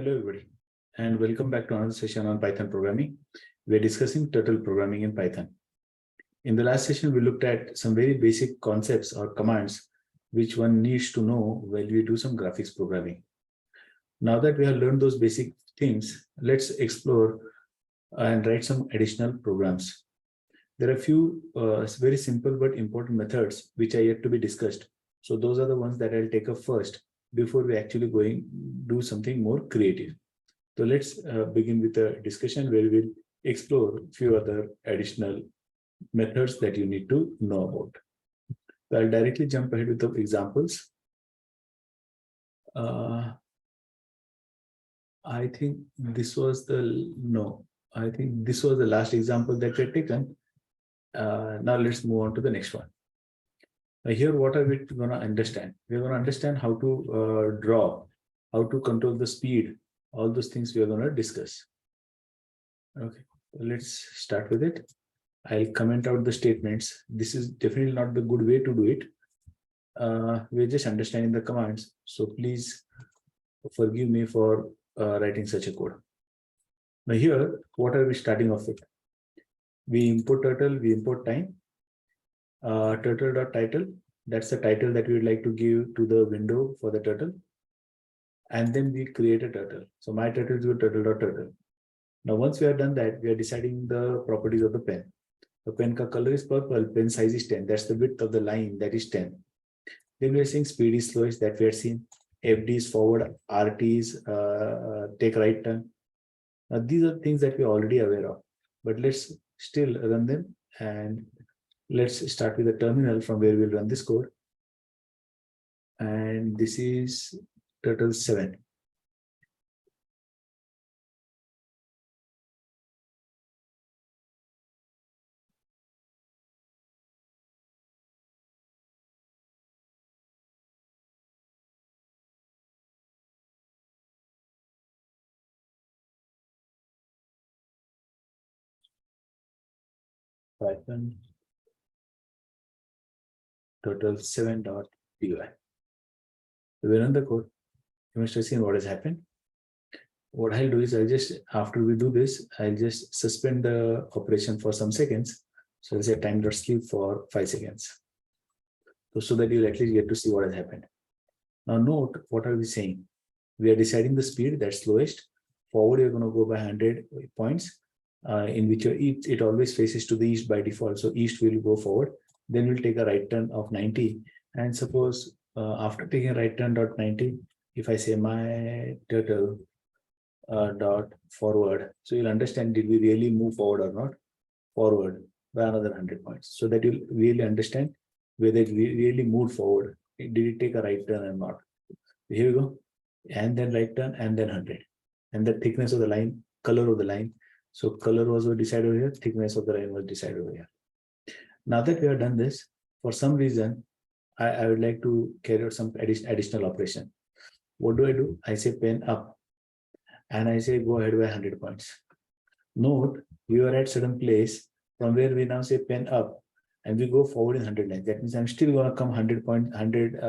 Hello, everybody, and welcome back to another session on Python programming. We're discussing turtle programming in Python. In the last session, we looked at some very basic concepts or commands which one needs to know while we do some graphics programming. Now that we have learned those basic things, let's explore and write some additional programs. There are a few very simple but important methods which are yet to be discussed. So those are the ones that I'll take up first before we actually do something more creative. So let's begin with a discussion where we'll explore a few other additional methods that you need to know about. So I'll directly jump ahead with the examples. I think this was the last example that we had taken. Now let's move on to the next one. Here, what are we going to understand? We're going to understand how to draw, how to control the speed, all those things we are going to discuss. Okay, let's start with it. I'll comment out the statements. This is definitely not the good way to do it. We're just understanding the commands. So please forgive me for writing such a code. Now here, what are we starting off with? We import turtle, we import time. Turtle.title, that's the title that we would like to give to the window for the turtle. And then we create a turtle. So my turtle is turtle.turtle. Now, once we have done that, we are deciding the properties of the pen. The pen color is purple, pen size is 10. That's the width of the line, that is 10. Then we are saying speed is slowest, that we are seeing. FD is forward, RT is take right turn. Now, these are things that we are already aware of. But let's still run them, and let's start with the terminal from where we'll run this code. And this is turtle 7. Python turtle7.py. We run the code. You must have seen what has happened. What I'll do is after we do this, I'll just suspend the operation for some seconds. So I'll say time.sleep for 5 seconds. So that you'll at least get to see what has happened. Now note, what are we saying? We are deciding the speed, that's slowest. Forward, you're going to go by 100 points, in which it always faces to the east by default. So east will go forward. Then we'll take a right turn of 90. And suppose after taking a right turn dot 90, if I say my turtle dot forward, so you'll understand, did we really move forward or not? Forward by another 100 points. So that you'll really understand whether it really moved forward. Did it take a right turn or not? Here we go. And then right turn and then 100. And the thickness of the line, color of the line. So color was decided over here, thickness of the line was decided over here. Now that we have done this, for some reason, I would like to carry out some additional operation. What do? I say pen up, and I say go ahead by 100 points. Note, we are at certain place from where we now say pen up, and we go forward in 100 lines. That means I'm still going to come 100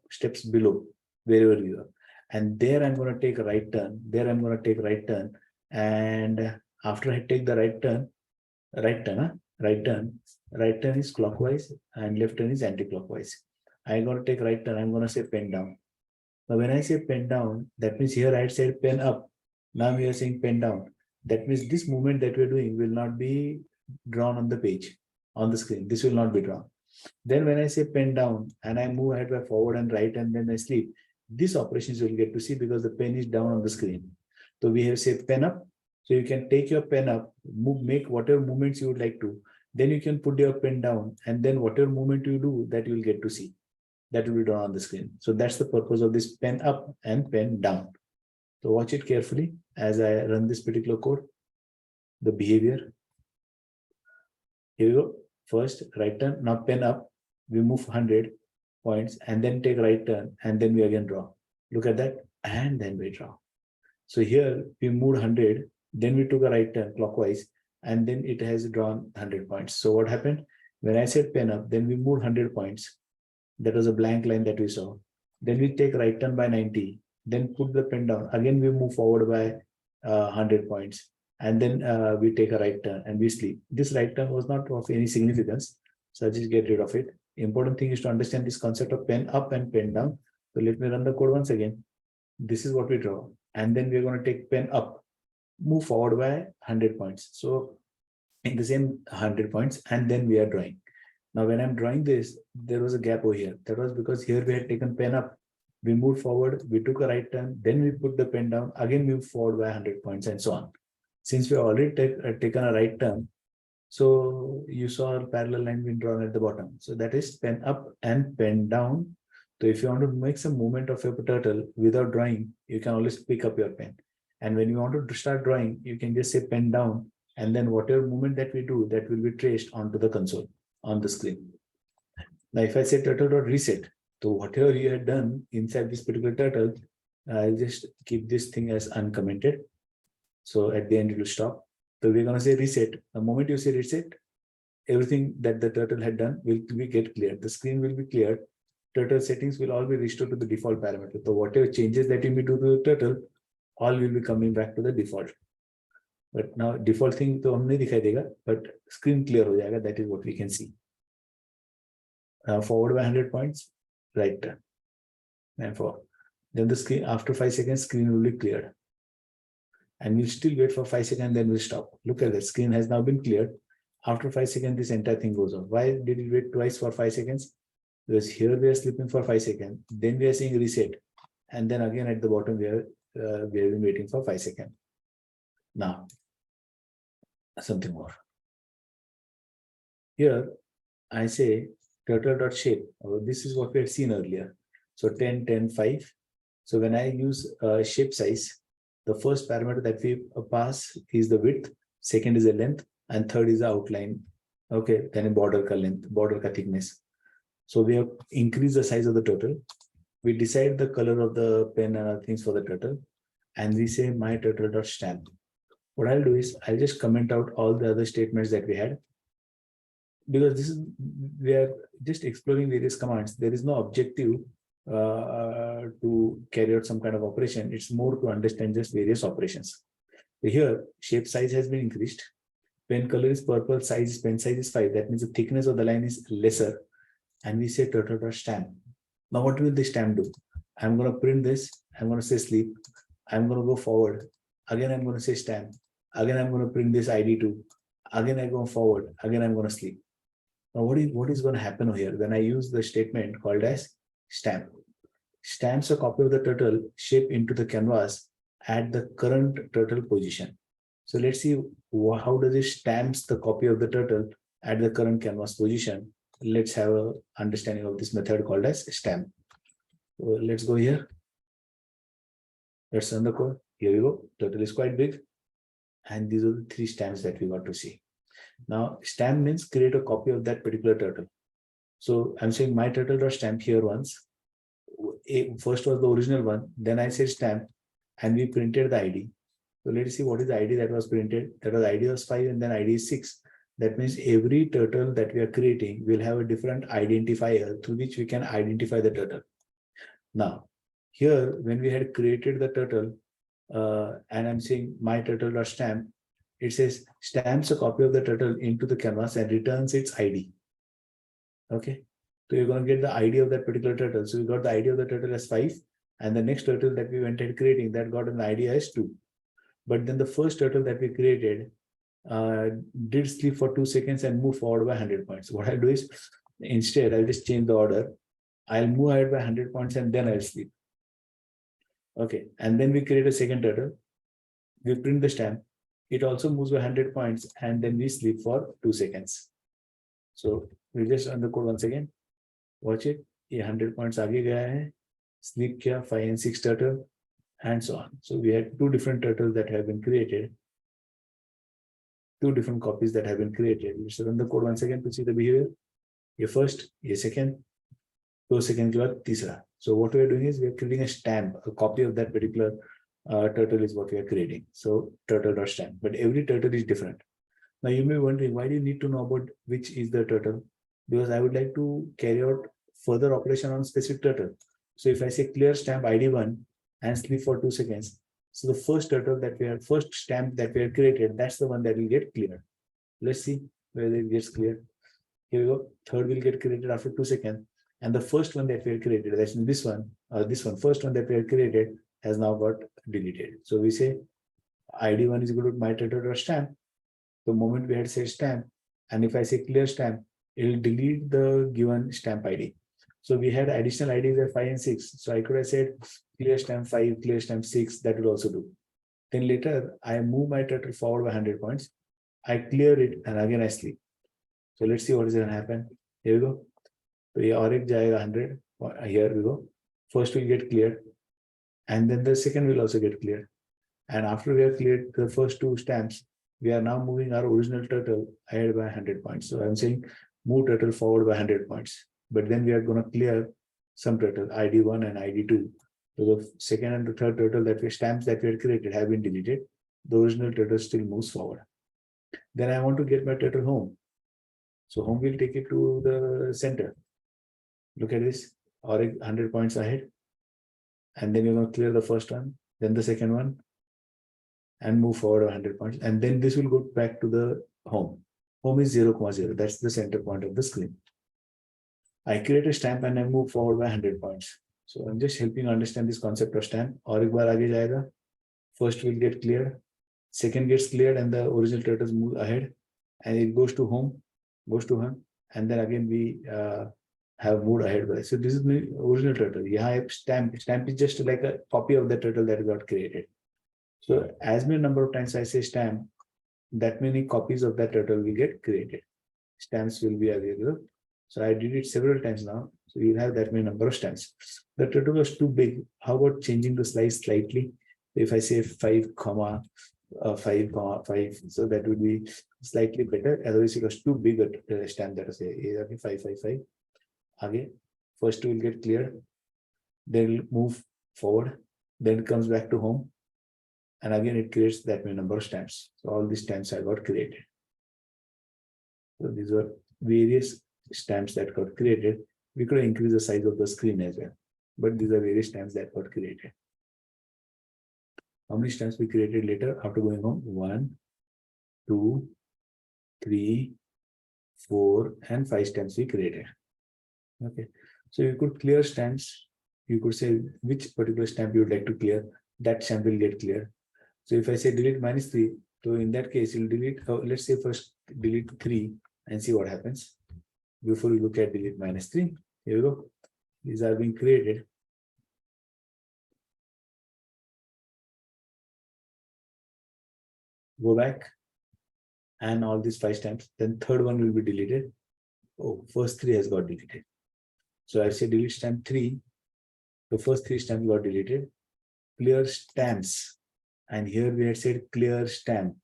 steps below wherever we are. And there I'm going to take a right turn. There I'm going to take right turn. And after I take the right turn is clockwise and left turn is anti-clockwise. I'm going to take right turn. I'm going to say pen down. Now, when I say pen down, that means here I said pen up. Now we are saying pen down. That means this movement that we're doing will not be drawn on the page, on the screen. This will not be drawn. Then when I say pen down and I move ahead by forward and right and then I sleep, these operations you'll get to see because the pen is down on the screen. So we have said pen up. So you can take your pen up, make whatever movements you would like to. Then you can put your pen down, and then whatever movement you do, that you will get to see. That will be drawn on the screen. So that's the purpose of this pen up and pen down. So watch it carefully as I run this particular code. The behavior. Here we go. First, right turn. Now pen up. We move 100 points and then take right turn, and then we again draw. Look at that. And then we draw. So here we moved 100. Then we took a right turn clockwise, and then it has drawn 100 points. So what happened? When I said pen up, then we moved 100 points. That was a blank line that we saw. Then we take right turn by 90. then put the pen down. Again, we move forward by 100 points. And then we take a right turn and we sleep. This right turn was not of any significance. So I just get rid of it. Important thing is to understand this concept of pen up and pen down. So let me run the code once again. This is what we draw. And then we're going to take pen up, move forward by 100 points. So in the same 100 points, and then we are drawing. Now, when I'm drawing this, there was a gap over here. That was because here we had taken pen up. We moved forward, we took a right turn, then we put the pen down, again moved forward by 100 points and so on. Since we already taken a right turn, so you saw a parallel line being drawn at the bottom. So that is pen up and pen down. So if you want to make some movement of your turtle without drawing, you can always pick up your pen. And when you want to start drawing, you can just say pen down, and then whatever movement that we do, that will be traced onto the console on the screen. Now, if I say turtle.reset, so whatever you had done inside this particular turtle, I'll just keep this thing as uncommented. So at the end, it will stop. So we're going to say reset. The moment you say reset, everything that the turtle had done will be get cleared. The screen will be cleared. Turtle settings will all be restored to the default parameter. So whatever changes that you may do to the turtle, all will be coming back to the default. But now default thing to hum nahi dikhai dega, but screen clear ho jayega. That is what we can see. Forward by 100 points, right turn. And for then the screen after 5 seconds, screen will be cleared. And we'll still wait for 5 seconds, then we'll stop. Look at the screen has now been cleared. After 5 seconds, this entire thing goes off. Why did we wait twice for 5 seconds? Because here we are sleeping for 5 seconds. Then we are saying reset. And then again at the bottom, we have been waiting for 5 seconds. Now, something more. Here, I say turtle.shape. This is what we had seen earlier. So 10, 10, 5. So when I use shape size, the first parameter that we pass is the width, second is the length, and third is the outline. Okay, then a border ka length, border ka thickness. So we have increased the size of the turtle. We decide the color of the pen and other things for the turtle, and we say my turtle.stamp. What I'll do is I'll just comment out all the other statements that we had, because this is we are just exploring various commands. There is no objective to carry out some kind of operation. It's more to understand just various operations. Here, shape size has been increased. Pen color is purple, pen size is 5. That means the thickness of the line is lesser. And we say turtle.stamp. Now, what will the stamp do? I'm going to print this. I'm going to say sleep. I'm going to go forward. Again, I'm going to say stamp. Again, I'm going to print this ID2. Again, I go forward. Again, I'm going to sleep. Now, what is going to happen here when I use the statement called as stamp? Stamps a copy of the turtle shape into the canvas at the current turtle position. So let's see how does it stamps the copy of the turtle at the current canvas position. Let's have an understanding of this method called as stamp. So let's go here. Let's run the code. Here we go. Turtle is quite big. And these are the 3 stamps that we got to see. Now, stamp means create a copy of that particular turtle. So I'm saying my turtle.stamp here once. First was the original one. Then I said stamp and we printed the ID. So let's see what is the ID that was printed. That was ID was 5 and then ID is 6. That means every turtle that we are creating will have a different identifier through which we can identify the turtle. Now, here, when we had created the turtle, and I'm saying my turtle.stamp, it says stamps a copy of the turtle into the canvas and returns its ID. Okay. So you're going to get the ID of that particular turtle. So we got the ID of the turtle as 5. And the next turtle that we went ahead creating, that got an ID as 2. But then the first turtle that we created did sleep for 2 seconds and move forward by 100 points. What I'll do is, instead, I'll just change the order. I'll move ahead by 100 points and then I'll sleep. Okay. And then we create a second turtle. We print the stamp. It also moves by 100 points and then we sleep for 2 seconds. So we just run the code once again. Watch it. 100 points aage gaya hai. Sleep kiya, 5 and 6 turtle, and so on. So we had 2 different turtles that have been created. 2 different copies that have been created. Let's run the code once again to see the behavior. Ye first, ye second, 2 seconds ke baad teesra. So what we are doing is we are creating a stamp, a copy of that particular turtle is what we are creating. So turtle.stamp, but every turtle is different. Now you may be wondering, why do you need to know about which is the turtle? Because I would like to carry out further operation on specific turtle. So if I say clear stamp ID1 and sleep for 2 seconds. So the first turtle that we have, first stamp that we have created, that's the one that will get cleared. Let's see whether it gets cleared. Here we go. Third will get created after 2 seconds. And the first one that we have created, that's this one, first one that we have created has now got deleted. So we say ID1 is equal to my turtle stamp. The moment we had said stamp, and if I say clear stamp, it will delete the given stamp ID. So we had additional IDs of 5 and 6. So I could have said clear stamp 5, clear stamp 6, that will also do. Then later I move my turtle forward by 100 points. I clear it and again I sleep. So let's see what is going to happen. Here we go. So Auric jayega 100. Here we go. First will get cleared. And then the second will also get cleared. And after we have cleared the first 2 stamps, we are now moving our original turtle ahead by 100 points. So I'm saying move turtle forward by 100 points. But then we are going to clear some turtle, ID1 and ID2. So the second and the third turtle that we stamps that we had created have been deleted. The original turtle still moves forward. Then I want to get my turtle home. So home will take it to the center. Look at this, or 100 points ahead. And then you're going to clear the first one, then the second one, and move forward 100 points. And then this will go back to the home. Home is 0, 0. That's the center point of the screen. I create a stamp and I move forward by 100 points. So I'm just helping you understand this concept of stamp. Or ek baar aage jayega. First will get cleared. Second gets cleared and the original turtles move ahead. And it goes to home, and then again we have moved ahead. So this is the original turtle. Yahan stamp is just like a copy of the turtle that got created. So as many number of times I say stamp, that many copies of that turtle will get created. Stamps will be available. So I did it several times now. So you'll have that many number of stamps. The turtle was too big. How about changing the size slightly? If I say 5, 5, 5, so that would be slightly better. Otherwise, it was too big a stamp, that is a 5, 5, 5. Again, first will get cleared, then move forward, then it comes back to home, and again it creates that many number of stamps. So all these stamps I got created. So these were various stamps that got created. We could increase the size of the screen as well, but these are various stamps that got created. How many stamps we created later after going home? 1, 2, 3, 4, and 5 stamps we created. Okay, so you could clear stamps. You could say which particular stamp you would like to clear. That stamp will get cleared. So if I say delete -3, so in that case you'll delete. Let's say first delete 3 and see what happens. Before we look at delete -3, here we go. These are being created. Go back, and all these 5 stamps. Then third one will be deleted. Oh, first 3 has got deleted. So I say delete stamp 3. The first 3 stamps got deleted. Clear stamps. And here we had said clear stamp.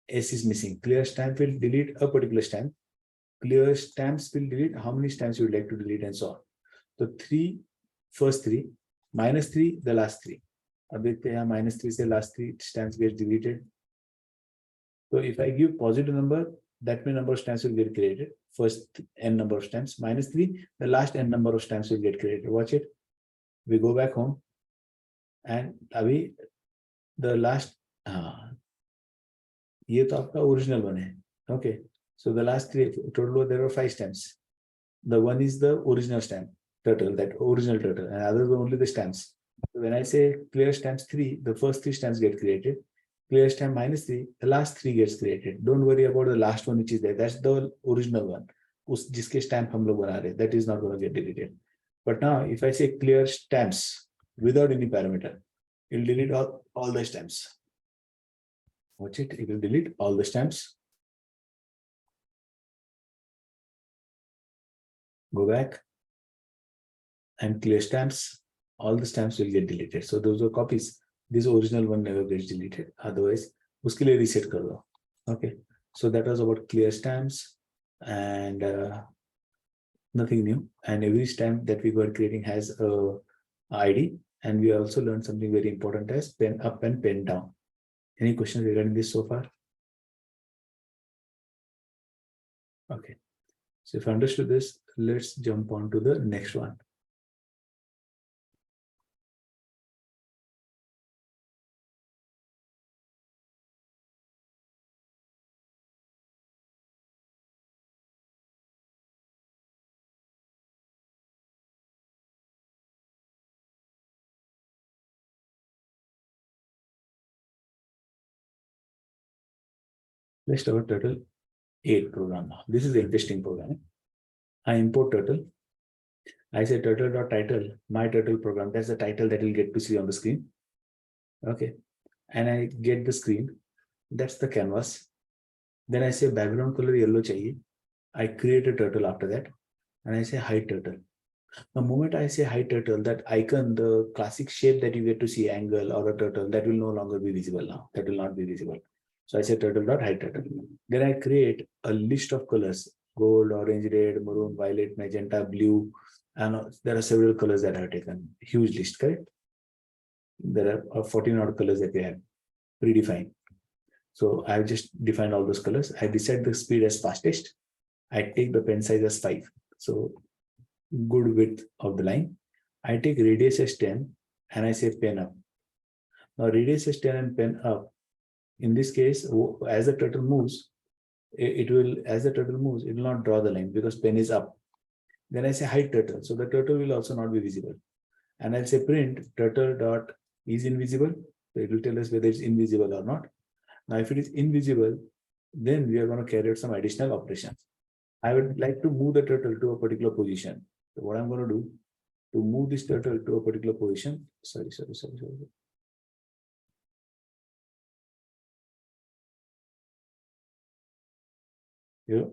S is missing. Clear stamp will delete a particular stamp. Clear stamps will delete how many stamps you would like to delete and so on. So first 3, -3, the last 3. Ab dekhte hain -3 se last 3 stamps get deleted. So if I give positive number, that many number of stamps will get created. First n number of stamps. -3, the last n number of stamps will get created. Watch it. We go back home, and abhi the last ये तो आपका original one है. Okay, so the last 3 total there were 5 stamps. The one is the original stamp turtle, that original turtle, and others were only the stamps. So when I say clear stamps 3, the first 3 stamps get created. Clear stamp -3, the last 3 gets created. Don't worry about the last one which is there. That's the original one. उस जिसके stamp हम लोग बना रहे, that is not going to get deleted. But now if I say clear stamps without any parameter, it will delete all the stamps. Watch it. It will delete all the stamps. Go back and clear stamps. All the stamps will get deleted. So those are copies. This original one never gets deleted. Otherwise, uske liye reset kar do. Okay. So that was about clear stamps, and nothing new. And every stamp that we were creating has a ID. And we also learned something very important as pen up and pen down. Any questions regarding this so far? Okay. So if you understood this, let's jump on to the next one. Let's start turtle 8 program now. This is the interesting program. I import turtle. I say turtle.title, my turtle program. That's the title that you'll get to see on the screen. Okay. And I get the screen. That's the canvas. Then I say background color yellow chahiye. I create a turtle after that. And I say hide turtle. The moment I say hide turtle, that icon, the classic shape that you get to see, angle or a turtle, that will no longer be visible now. That will not be visible. So I say turtle.hide turtle. Then I create a list of colors: gold, orange, red, maroon, violet, magenta, blue. And there are several colors that I have taken. Huge list, correct? There are 14 odd colors that we have predefined. So I've just defined all those colors. I decide the speed as fastest. I take the pen size as 5. So good width of the line. I take radius as 10 and I say pen up. Now radius is 10 and pen up. In this case, as the turtle moves, it will not draw the line because pen is up. Then I say hide turtle. So the turtle will also not be visible. And I'll say print turtle dot is invisible. So it will tell us whether it's invisible or not. Now, if it is invisible, then we are going to carry out some additional operations. I would like to move the turtle to a particular position. So what I'm going to do to move this turtle to a particular position. Sorry. Here.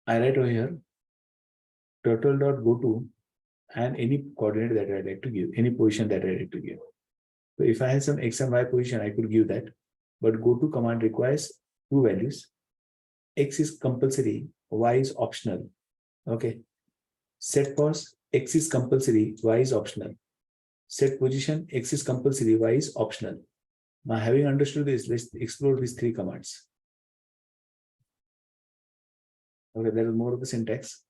I write over here turtle.goto and any coordinate that I like to give, any position that I like to give. So if I have some X and Y position, I could give that. But goto command requires two values. X is compulsory, Y is optional. Okay. Set pos, X is compulsory, Y is optional. Set position, X is compulsory, Y is optional. Now, having understood this, let's explore these three commands. Okay, there is more of the syntax.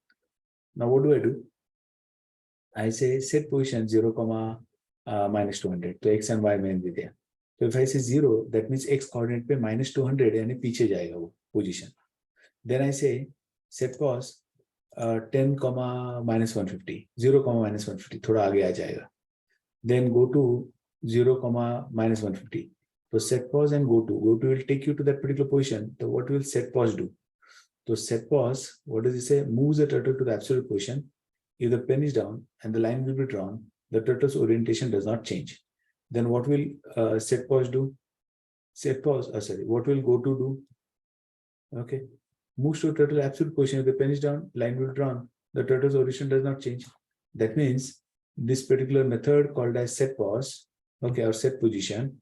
Now, what do? I say set position 0, minus 200. So X and Y main did there. So if I say 0, that means X coordinate pe minus 200 यानी पीछे जाएगा वो position. Then I say set pos 10, minus 150. 0, minus 150. थोड़ा आगे आ जाएगा. Then go to 0, minus 150. So set pos and go to will take you to that particular position. So what will set pos do? So set pos, what does it say? Moves the turtle to the absolute position. If the pen is down and the line will be drawn, the turtle's orientation does not change. Then what will set pos do? What will go to do? Okay. Moves to turtle absolute position. If the pen is down, line will be drawn. The turtle's orientation does not change. That means this particular method called as set pos, okay, or set position,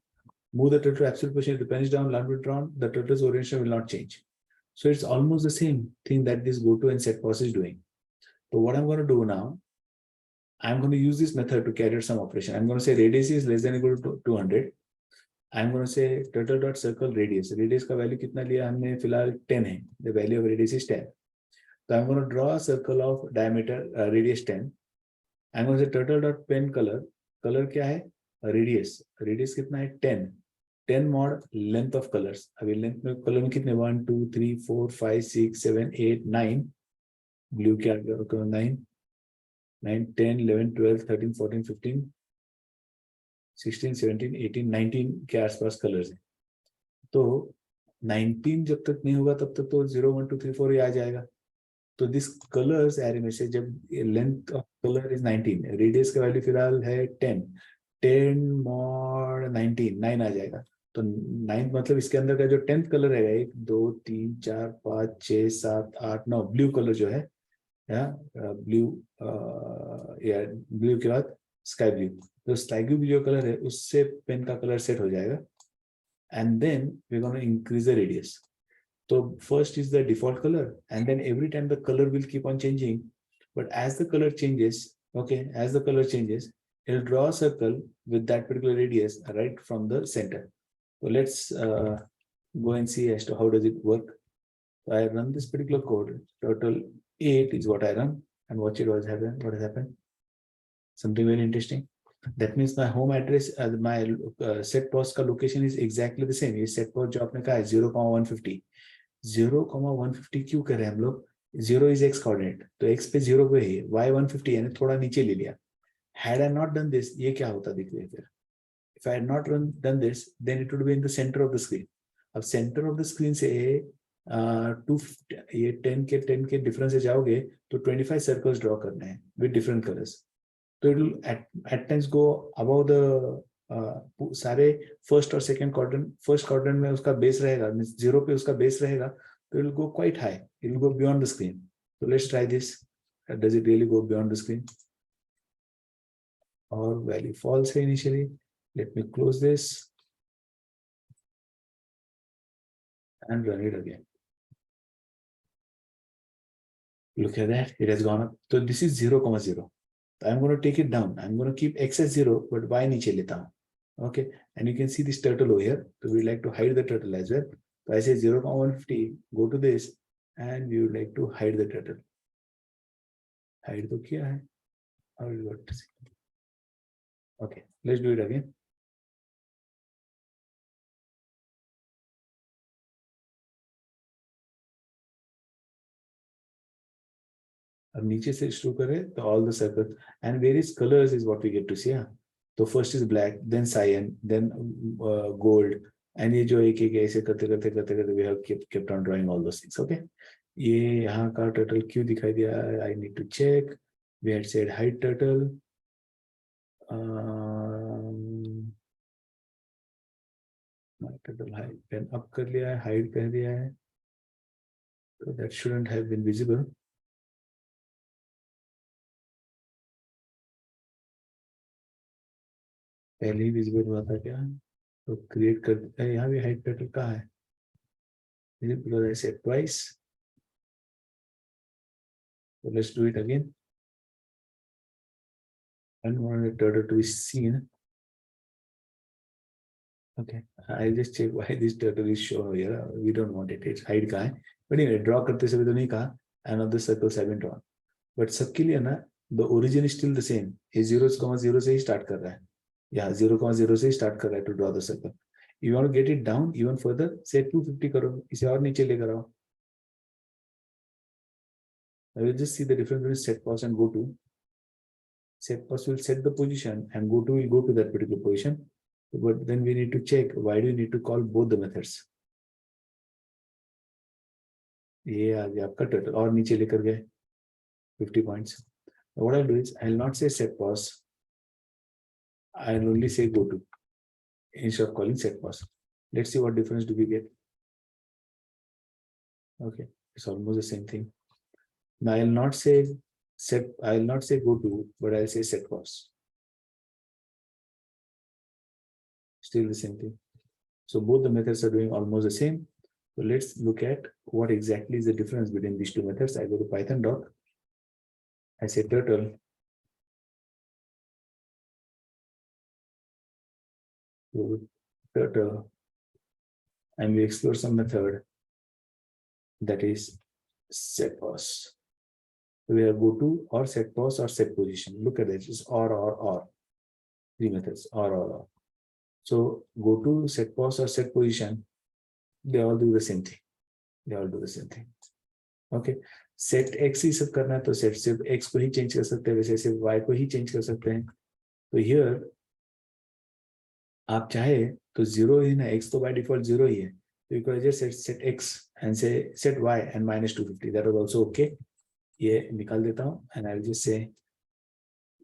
move the turtle to absolute position. If the pen is down, line will be drawn. The turtle's orientation will not change. So it's almost the same thing that this goto and set pos is doing. So what I'm going to do now, I'm going to use this method to carry out some operation. I'm going to say radius is less than or equal to 200. I'm going to say turtle.circle radius. Radius का value कितना लिया हमने फिलहाल 10 है. The value of radius is 10. So I'm going to draw a circle of diameter radius 10. I'm going to say turtle.pen color. Color क्या है? Radius. Radius कितना है? 10. 10 mod length of colors. अभी length में color में कितने? 1, 2, 3, 4, 5, 6, 7, 8, 9. Blue क्या है? 9, 10, 11, 12, 13, 14, 15, 16, 17, 18, 19 के आसपास कलर्स हैं. तो 19 जब तक नहीं होगा तब तक तो 0, 1, 2, 3, 4 ही आ जाएगा. तो दिस कलर्स एरे में से जब length of colour is 19, radius का वैल्यू फिलहाल है 10 mod 19 9 आ जाएगा. तो 9 मतलब इसके अंदर का जो 10th कलर है 1, 2, 3, 4, 5, 6, 7, 8, 9 ब्लू कलर जो है ब्लू के बाद स्काई ब्लू. तो स्काई ब्लू जो कलर है उससे पेन का कलर सेट हो जाएगा. And then we gonna increase the radius. So first is the default color, and then every time the color will keep on changing. But as the color changes, it'll draw a circle with that particular radius right from the center. So let's go and see as to how does it work. So I run this particular code. Turtle 8 is what I run, and watch it. What has happened? Something very interesting. That means my home address, my set pos का location is exactly the same. ये set pos जो आपने कहा है 0,150. 0,150 क्यों कर रहे हैं हम लोग? 0 is x coordinate, तो x पे 0 पे ही y 150 यानी थोड़ा नीचे ले लिया. Had I not done this, ये क्या होता दिख रहा है फिर? if I had not done this, then it would be in the center of the screen. अब center of the screen से 250 ये 10 के difference से जाओगे तो 25 circles draw करने हैं with different colors. So it will at times go above the सारे first और second quadrant. First quadrant में उसका base रहेगा, means 0 पे उसका base रहेगा, so it will go quite high. It will go beyond the screen. So let's try this. Does it really go beyond the screen? Or value false initially. Let me close this and run it again. Look at that, it has gone up. So this is 0, 0. I'm going to take it down. I'm going to keep x as 0, but y niche leta hu. Okay, and you can see this turtle over here. So we'd like to hide the turtle as well. So I say 0, 150, go to this, and we would like to hide the turtle. Hide to kya hai? How will you got to see? Okay, let's do it again. अब नीचे से शुरू करें तो all the circles and various colors is what we get to see. So first is black, then cyan, then gold, and ये जो एक ऐसे करते we have kept on drawing all those things. Okay, ये यहाँ का turtle क्यों दिखाई दिया? I need to check. We had said hide turtle. My turtle hide pen up कर लिया है, hide कह दिया है. So that shouldn't have been visible. पहले ही विजिबल हुआ था क्या? तो क्रिएट कर देता है. यहाँ भी हाइड टाइटल कहाँ है? Is it because I said twice? So let's do it again. I don't want the turtle to be seen. Okay, I'll just check why this turtle is shown here. We don't want it. It's hide कहाँ है? But anyway, draw करते समय तो नहीं कहा. And of the circles have been drawn. But सबके लिए ना, the origin is still the same. ये 0, 0 से ही start कर रहा है. Yeah, 0, 0 से ही start कर रहा है to draw the circle. You want to get it down even further? Say 250 करो. इसे और नीचे लेकर आओ. I will just see the difference between set pos and go to. Set pos will set the position and go to will go to that particular position. But then we need to check why do we need to call both the methods. ये आ गया आपका turtle और नीचे लेकर गए 50 points. What I'll do is I'll not say set pos. I'll only say go to instead of calling set pos. Let's see what difference do we get. Okay, it's almost the same thing. Now I'll not say go to, but I'll say set pos. Still the same thing. So both the methods are doing almost the same. So let's look at what exactly is the difference between these two methods. I go to Python doc. I say turtle. Turtle. And we explore some method that is set pos. We have go to or set pos or set position. Look at this. It's or. Three methods or. So go to, set pos or set position. They all do the same thing. They all do the same thing. Okay. Set x ही सब करना है तो set सिर्फ x को ही change कर सकते हैं, वैसे सिर्फ y को ही change कर सकते हैं. तो here आप चाहे तो 0 ही ना, x तो by default 0 ही है. So you could just set x and say set y and minus 250. That was also okay. ये निकाल देता हूँ and I'll just say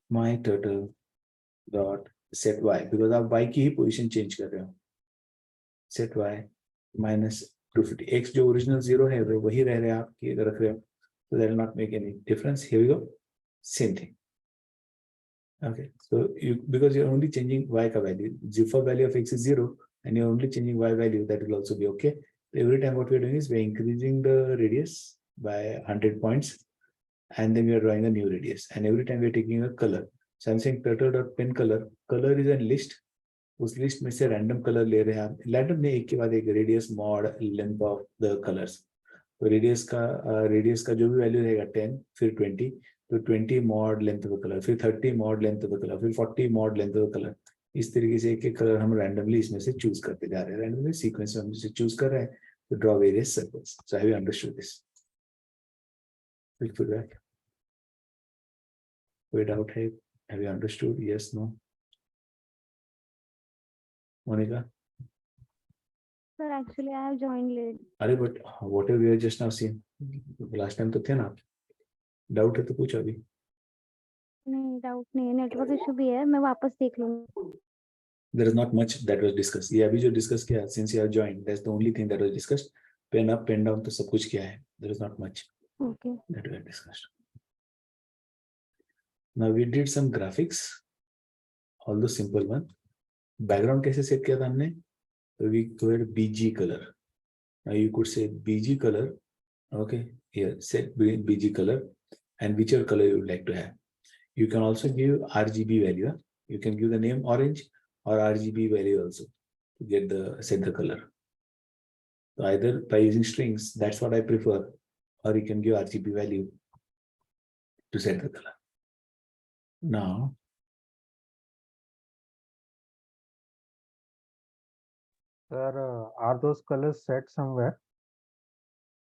my turtle dot set y because आप y की ही position change कर रहे हो. Set y minus 250. X जो original 0 है वो वही रह रहे हैं, आप इधर रख रहे हो. So that will not make any difference. Here we go. Same thing. Okay. So because you're only changing y ka value, default value of x is 0 and you're only changing y value, that will also be okay. Every time what we're doing is we're increasing the radius by 100 points and then we are drawing a new radius, and every time we're taking a color. So I'm saying turtle.pen color. Color is a list. उस list में से random colour ले रहे हैं आप. Random में एक के बाद एक radius mod length of the colours. तो रेडियस का जो भी वैल्यू रहेगा 10, फिर 20, तो 20 mod length of the colour, फिर 30 mod length of the colour, फिर 40 mod length of the colour. इस तरीके से एक एक कलर हम रैंडमली इसमें से चूज करते जा रहे हैं. रैंडमली सीक्वेंस में हम इसे चूज कर रहे हैं to draw various circles. So have you understood this? Quick feedback. कोई डाउट है? Have you understood? Yes, no? Monica? Sir, actually, I have joined late. अरे but whatever we have just now seen, last time तो थे ना आप? Doubt है तो पूछो अभी. नहीं डाउट नहीं है, नेटवर्क इशू भी है, मैं वापस देख लूंगी. There is not much that was discussed. ये अभी जो discuss किया, since you have joined, that's the only thing that was discussed. Pen up, pen down तो सब कुछ किया है. There is not much Okay. that we have discussed. Now we did some graphics, although simple one. Background कैसे set किया था हमने? So we could BG color. Now you could say BG color. Okay, here set BG color and whichever color you would like to have. You can also give RGB value. You can give the name orange or RGB value also to get the set the color. So either by using strings, that's what I prefer, or you can give RGB value to set the color. Now, Sir, are those colors set somewhere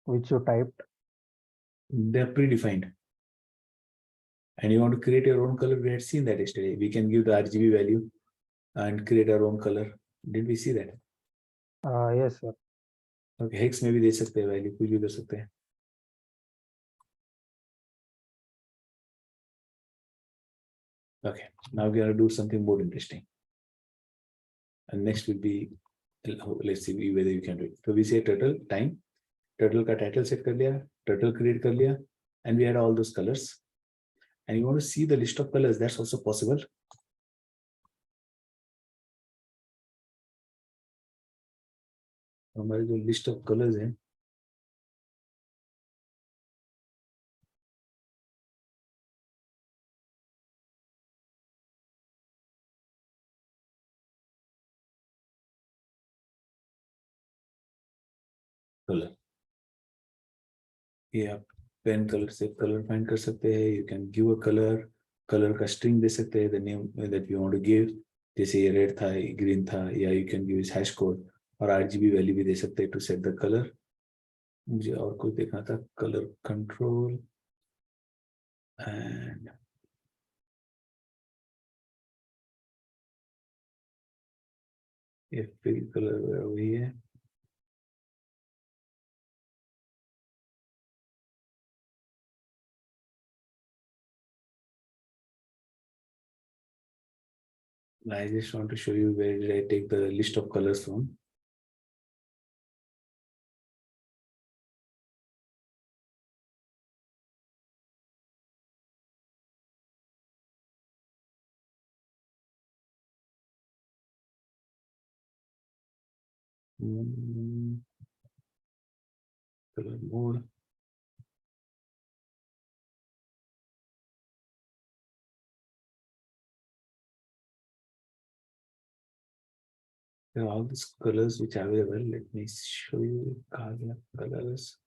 which you typed? they're predefined. And you want to create your own color. We had seen that yesterday. We can give the RGB value and create our own color. Did we see that? Yes, sir. Okay, hex में भी दे सकते हैं value, कुछ भी कर सकते हैं. Okay, now we're going to do something more interesting. And next will be, let's see whether you can do it. So we say turtle time, turtle का title set कर लिया, turtle create कर लिया, and we had all those colors. And you want to see the list of colors, that's also possible. हमारे जो list of colors हैं, color. ये आप पेन कलर से कलर फाइंड कर सकते हैं. You can give a colour, colour का स्ट्रिंग दे सकते हैं, the name that you want to give. जैसे ये रेड था, ये ग्रीन था, या you can give hash code और आरजीबी वैल्यू भी दे सकते हैं टू सेट द कलर. मुझे और कुछ देखना था, कलर कंट्रोल एंड ये फिल कलर वही है. I just want to show you where did I take the list of colors from. Color mode. There are all these colors which are available. Let me show you colors.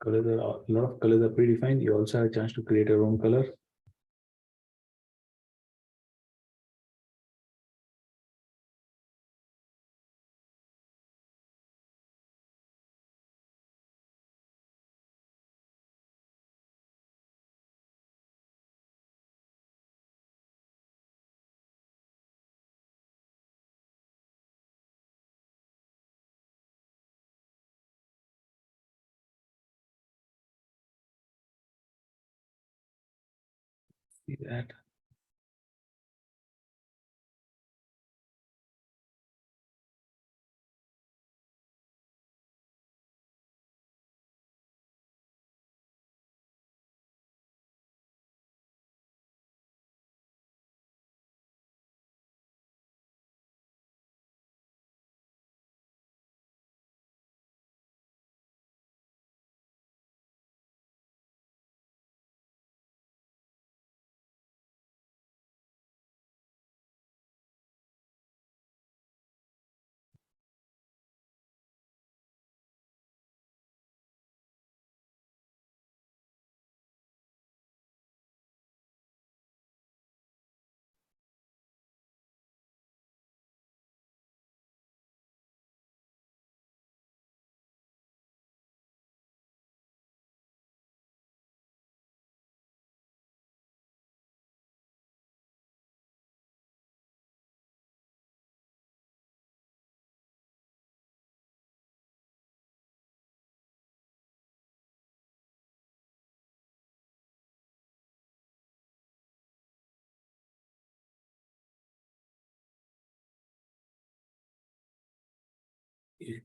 Colors are a lot of colors are predefined. You also have a chance to create your own color. See that.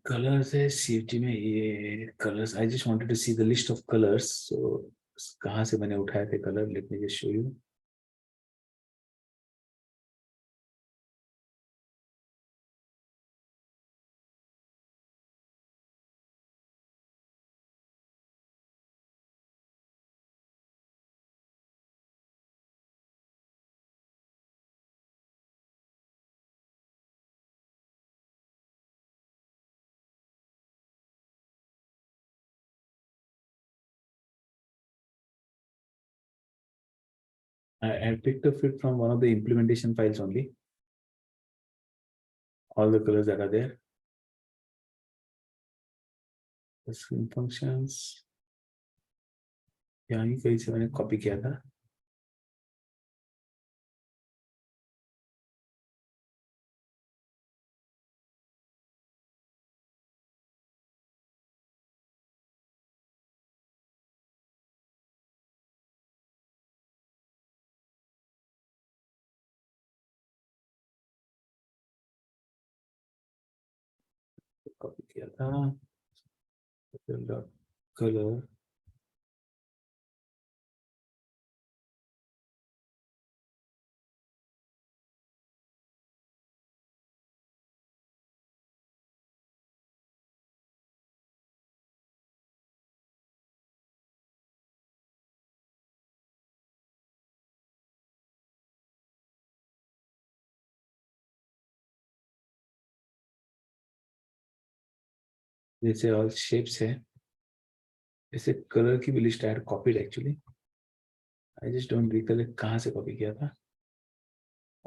Colours है CFG में, ये colours I just wanted to see the list of colours, so कहाँ से मैंने उठाए थे colour, let me just show you. I picked up it from one of the implementation files only. All the colors that are there. The screen functions. यहाँ ही कहीं से मैंने copy किया था. कॉपी किया था. कलर. जैसे ऑल शेप्स है, जैसे कलर की भी list I copied actually. I just don't recollect कहाँ से कॉपी किया था.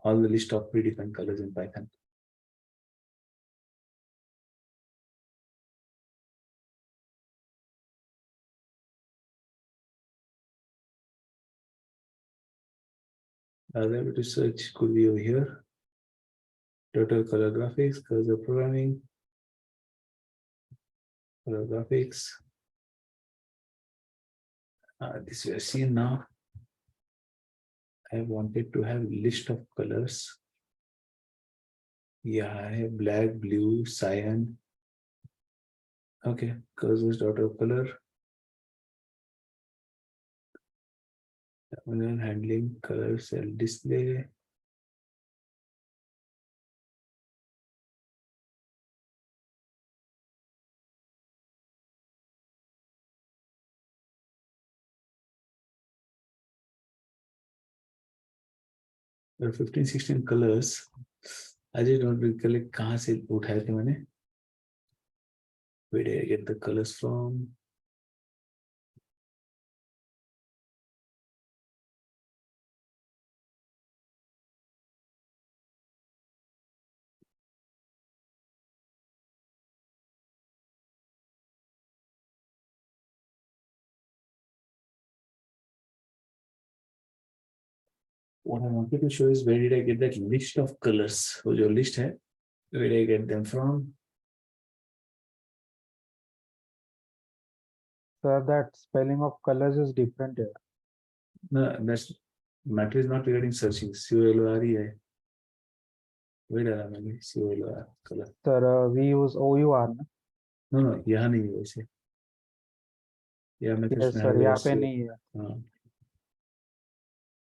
All the list of predefined colors in Python. Other way to search could be over here. Total color graphics, cursor programming, color graphics. This we are seeing now. I wanted to have list of colors. Yeah, I have black, blue, cyan. Okay, cursors dot of color. Terminal handling color cell display. There are 15, 16 colors. I just don't recollect कहाँ से उठाए थे मैंने. Where did I get the colors from? What I wanted to show is where did I get that list of colors? So your list है, where did I get them from? Sir, that spelling of colors is different here. No, that's matter is not regarding searching. COLOR ही है. Where डाला मैंने COLOR color? Sir, we use OUR. ना? No, यहाँ नहीं है वैसे. यहाँ मैं तो Yes, इसमें sir, हर यहाँ जगह पे से. नहीं है. हाँ.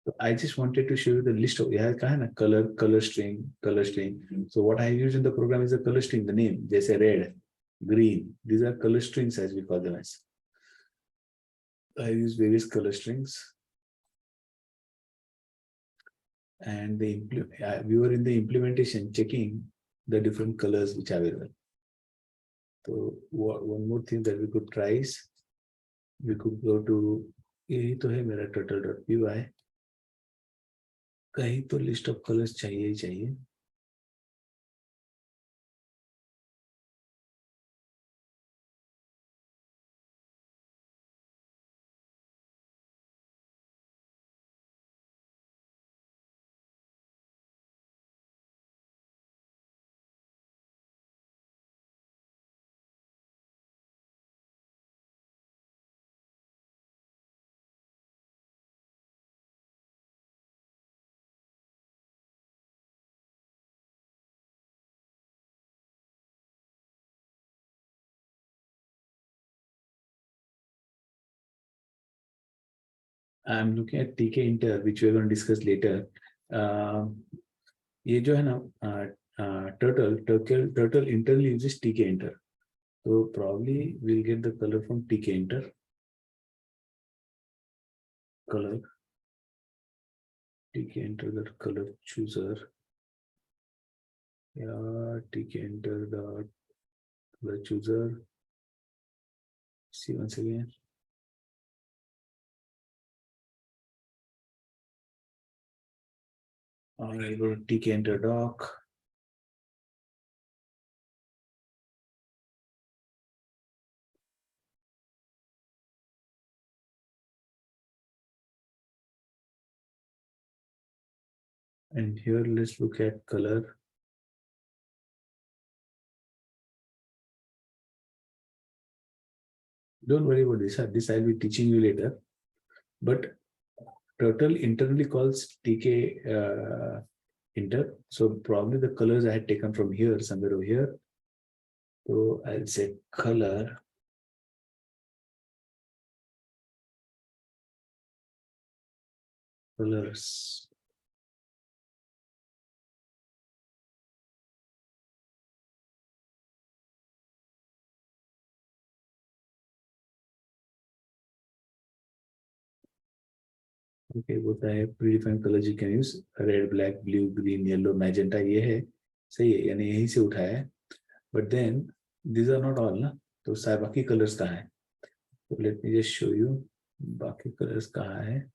So I just wanted to show you the list of यहाँ कहाँ है ना color string. So what I use in the program is a color string, the name. जैसे red, green. These are color strings as we call them as. I use various color strings. And we were in the implementation checking the different colors which are available. So one more thing that we could try is we could go to यही तो है मेरा turtle.py. कहीं तो list of colors चाहिए ही चाहिए. I'm looking at TK Inter, which we're going to discuss later. ये जो है ना turtle internally uses TK Inter. So probably we'll get the color from TK Inter. Color. TK Inter the color chooser. Yeah, TK Inter the color chooser. See once again. I go to TK Enter doc. And here let's look at color. Don't worry about this. This I'll be teaching you later. But Turtle internally calls TK Inter. So probably the colors I had taken from here, somewhere over here. So I'll say color. Colors. Okay, what I have predefined colors you can use red, black, blue, green, yellow, magenta. ये है सही है यानी यहीं से उठाया है. But then these are not all ना. तो सारे बाकी colors कहाँ है? So let me just show you बाकी colors कहाँ है.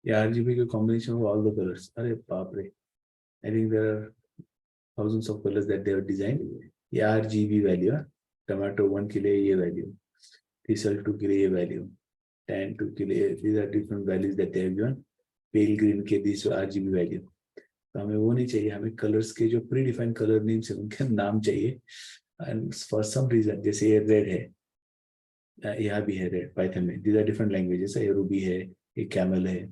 Yeah, RGB के combination of all the colors. अरे बाप रे. I think there are thousands of colors that they have designed. ये RGB value है. Tomato 1 के लिए ये value. Thistle 2 के लिए ये value. Tan 2 के लिए these are different values that they have given. Pale green के this RGB value. तो हमें वो नहीं चाहिए. हमें colors के जो predefined color names है उनके नाम चाहिए. And for some reason जैसे ये red है. यहाँ भी है red Python में. These are different languages. ये Ruby है. ये Camel है.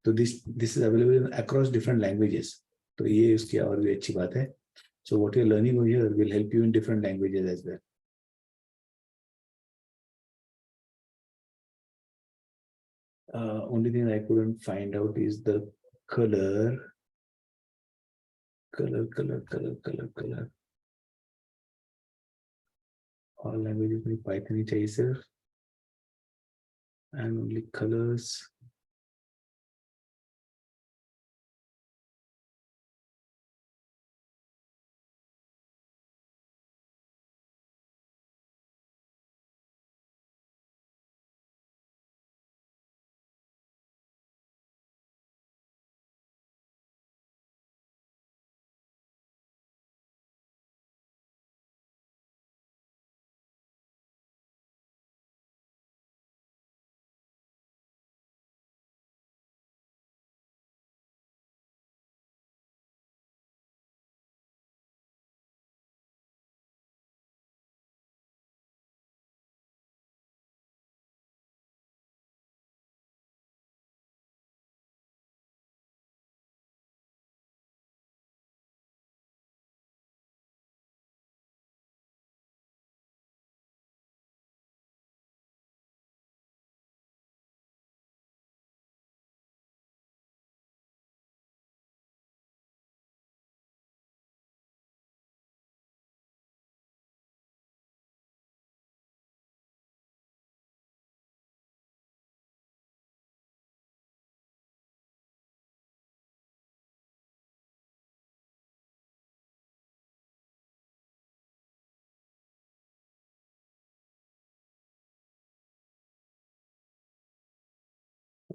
तो this is available across different languages. तो ये उसकी और भी अच्छी बात है. So what you're learning over here will help you in different languages as well. Only thing I couldn't find out is the color. All languages में Python ही चाहिए सिर्फ. And only colors.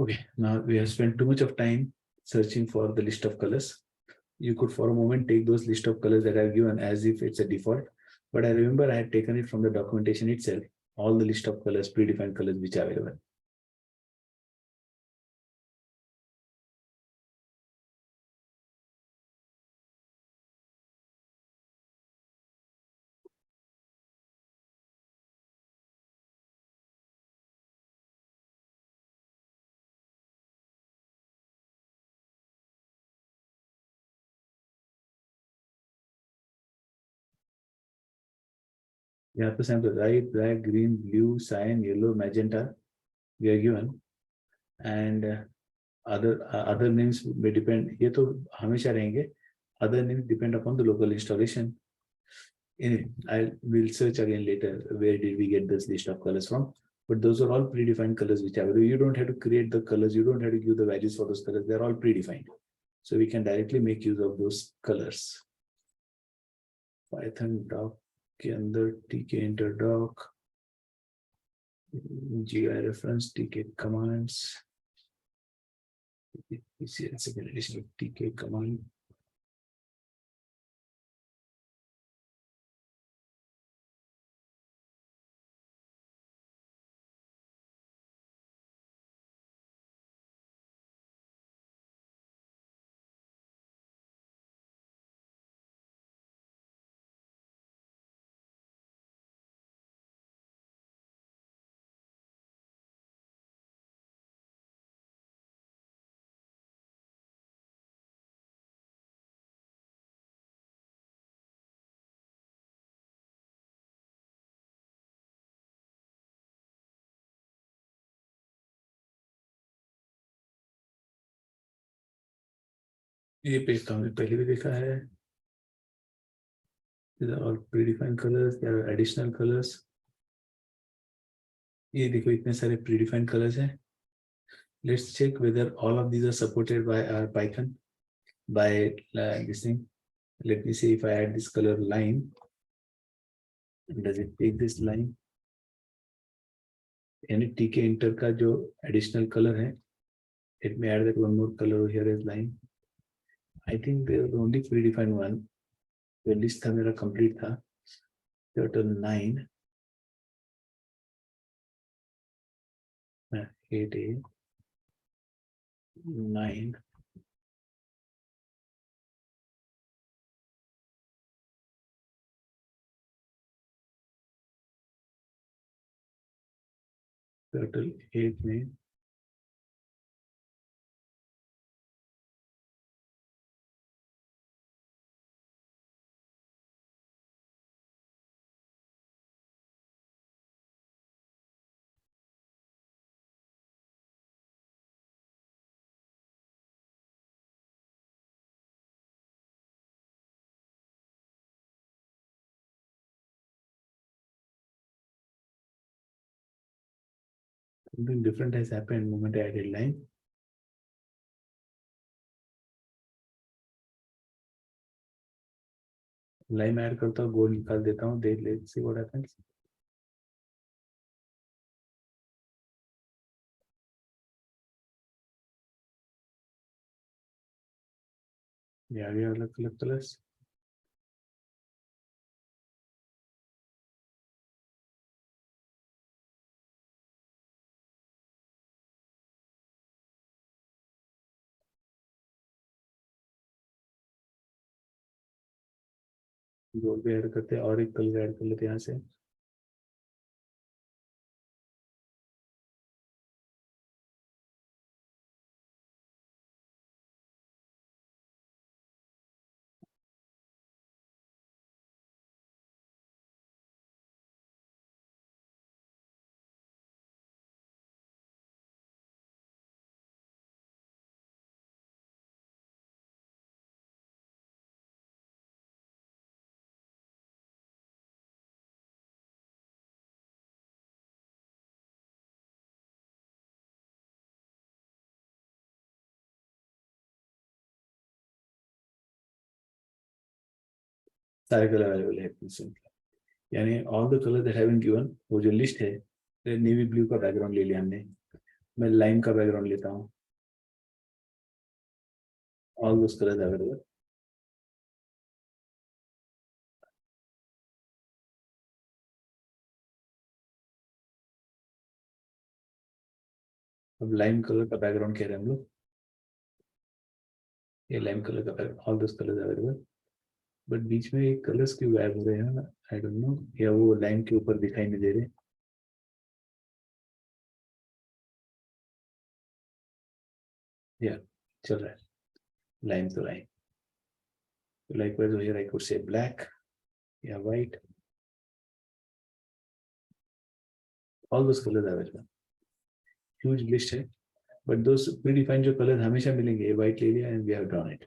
Okay, now we have spent too much of time searching for the list of colors. You could for a moment take those list of colors that I've given as if it's a default. But I remember I had taken it from the documentation itself, all the list of colors, predefined colors which are available. यहाँ पे sample white, black, green, blue, cyan, yellow, magenta we are given, and other names may depend. ये तो हमेशा रहेंगे. Other names depend upon the local installation. Anyway, I will search again later where did we get this list of colors from. But those are all predefined colors which are. You don't have to create the colors. You don't have to give the values for those colors. They're all predefined. So we can directly make use of those colors. Python doc के अंदर tk enter doc, GI reference, tk commands, second edition tk command. ये page तो हमने पहले भी देखा है. These are all predefined colors. There are additional colors. ये देखो इतने सारे predefined colors हैं. Let's check whether all of these are supported by our Python by this thing. Let me see if I add this color line. Does it take this line? यानी tk enter का जो additional color है, let me add that one more color over here as line. I think there was only predefined one. The list था मेरा complete था. Total 9. 8A 9. Total 8 में something different has happened the moment I added line. Line add करता हूँ, गोल निकाल देता हूँ. Let's see what happens. ये आ गया अलग अलग कलर्स. गोल भी ऐड करते हैं और एक कलर ऐड कर लेते हैं यहाँ से. सारे कलर अवेलेबल है. यानी all the colour that have been given, वो जो लिस्ट है, नेवी ब्लू का बैकग्राउंड ले लिया हमने. मैं लाइम का बैकग्राउंड लेता हूँ. All those colours available. अब लाइम कलर का बैकग्राउंड कह रहे हैं हम लोग. ये लाइम कलर का background, all those colours available. But बीच में एक कलर्स क्यों गायब हो रहे हैं? I don't know. या वो लाइन के ऊपर दिखाई नहीं दे रहे. या चल रहा है लाइन तो line. Likewise over here I could say black, yeah, white. All those colors are available. Huge list है, but those predefined जो colors हमेशा मिलेंगे, white ले लिया and we have drawn it.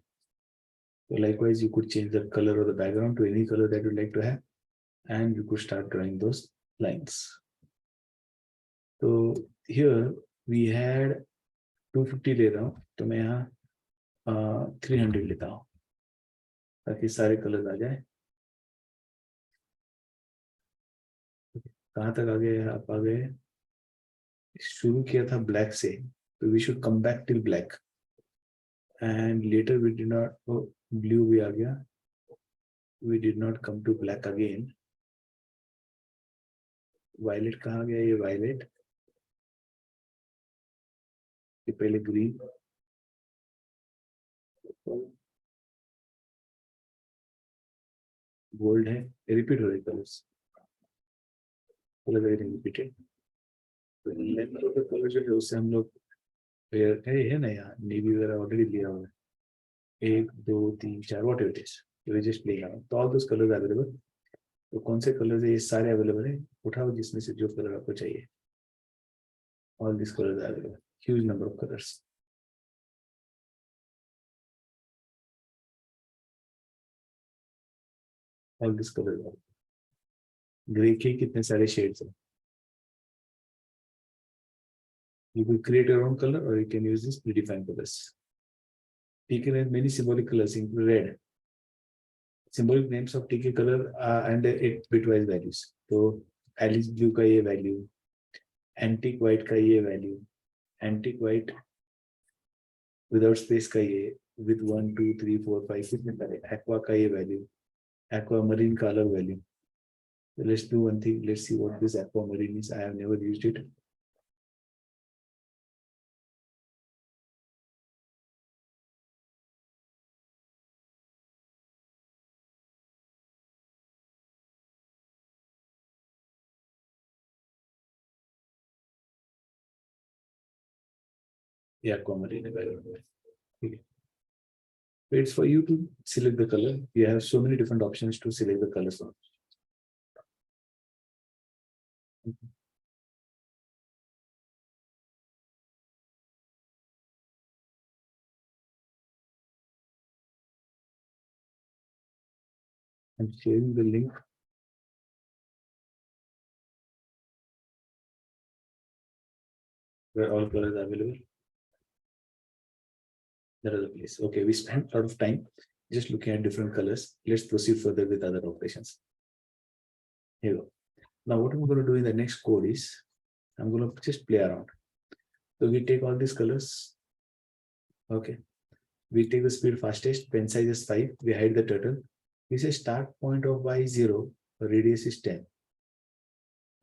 So likewise, you could change the color of the background to any color that you like to have, and you could start drawing those lines. So here we had 250 ले रहा हूँ, तो मैं यहाँ 300 लेता हूँ ताकि सारे कलर्स आ जाए. कहाँ तक आ गए आप? आ गए, शुरू किया था ब्लैक से, तो we should come back till black and later we did not, blue भी आ गया, we did not come to black again. Violet कहाँ गया? ये वायलेट, ये पहले ग्रीन, गोल्ड है, रिपीट हो रहे कलर्स, कलर रिपीटेड. कलर जो है उससे हम लोग है ना, यहाँ नेवी वगैरह ऑलरेडी लिया हुआ है, 1 2 3 4 whatever it is, we just playing around. तो ऑल दोस कलर्स अवेलेबल. तो कौन से कलर्स है? ये सारे अवेलेबल है. उठाओ जिसमें से जो कलर आपको चाहिए. All this colours are available, huge number of colours. All this colours. Grey के कितने सारे शेड्स हैं. You will create your own color or you can use these predefined colors. TK has many symbolic colors, including red. Symbolic names of TK color and 8 bitwise values. So Alice blue का ये value, antique white का ये value, antique white without space का ये, with 1 2 3 4 5 कितने सारे, aqua का ये value, aquamarine का अलग value. So let's do one thing. Let's see what this aquamarine is. I have never used it. Yeah, aquamarine available. Okay. It's for you to select the color. You have so many different options to select the colors on. I'm sharing the link. Where all colors are available. That is the place. Okay, we spent a lot of time just looking at different colors. Let's proceed further with other operations. Here we go. Now what I'm going to do in the next code is I'm going to just play around. So we take all these colors. Okay. We take the speed fastest, pen size is 5, we hide the turtle. We say start point of y is 0, radius is 10.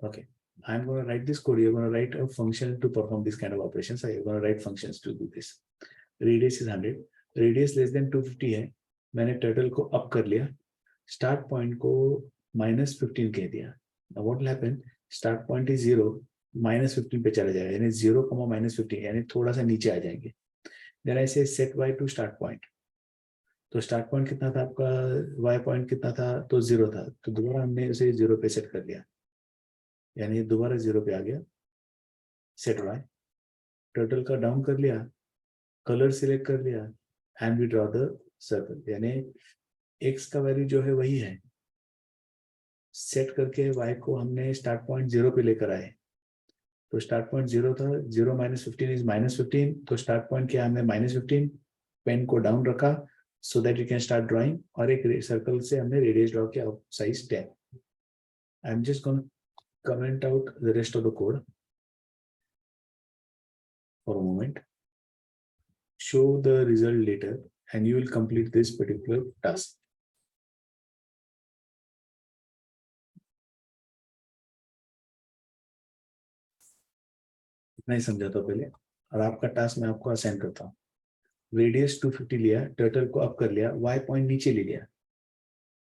Okay. I'm going to write this code. You're going to write a function to perform this kind of operations. So you're going to write functions to do this. Radius is 100. Radius less than 250 है. मैंने turtle को up कर लिया. Start point को -15 कह दिया. Now what will happen? Start point is 0, -15 पे चला जाएगा. यानी 0, -15 यानी थोड़ा सा नीचे आ जाएंगे. Then I say set y to start point. तो start point कितना था आपका? y point कितना था? तो 0 था. तो दोबारा हमने उसे 0 पे सेट कर लिया. यानी दोबारा 0 पे आ गया. Set y. Turtle का डाउन कर लिया. कलर सिलेक्ट कर लिया and we draw the circle. यानी x का वैल्यू जो है वही है. सेट करके y को हमने स्टार्ट पॉइंट 0 पे लेकर आए. तो स्टार्ट पॉइंट 0 था. 0 -15 इज -15. तो स्टार्ट पॉइंट क्या हमने -15. पेन को डाउन रखा so that you can start drawing. और एक सर्कल से हमने रेडियस ड्रॉ किया size 10. I am just going to comment out the rest of the code for a moment. Show the result later and you will complete this particular task. इतना ही समझाता हूँ पहले और आपका टास्क मैं आपको असाइन करता हूँ. रेडियस 250 लिया, टर्टल को अप कर लिया, y पॉइंट नीचे ले लिया.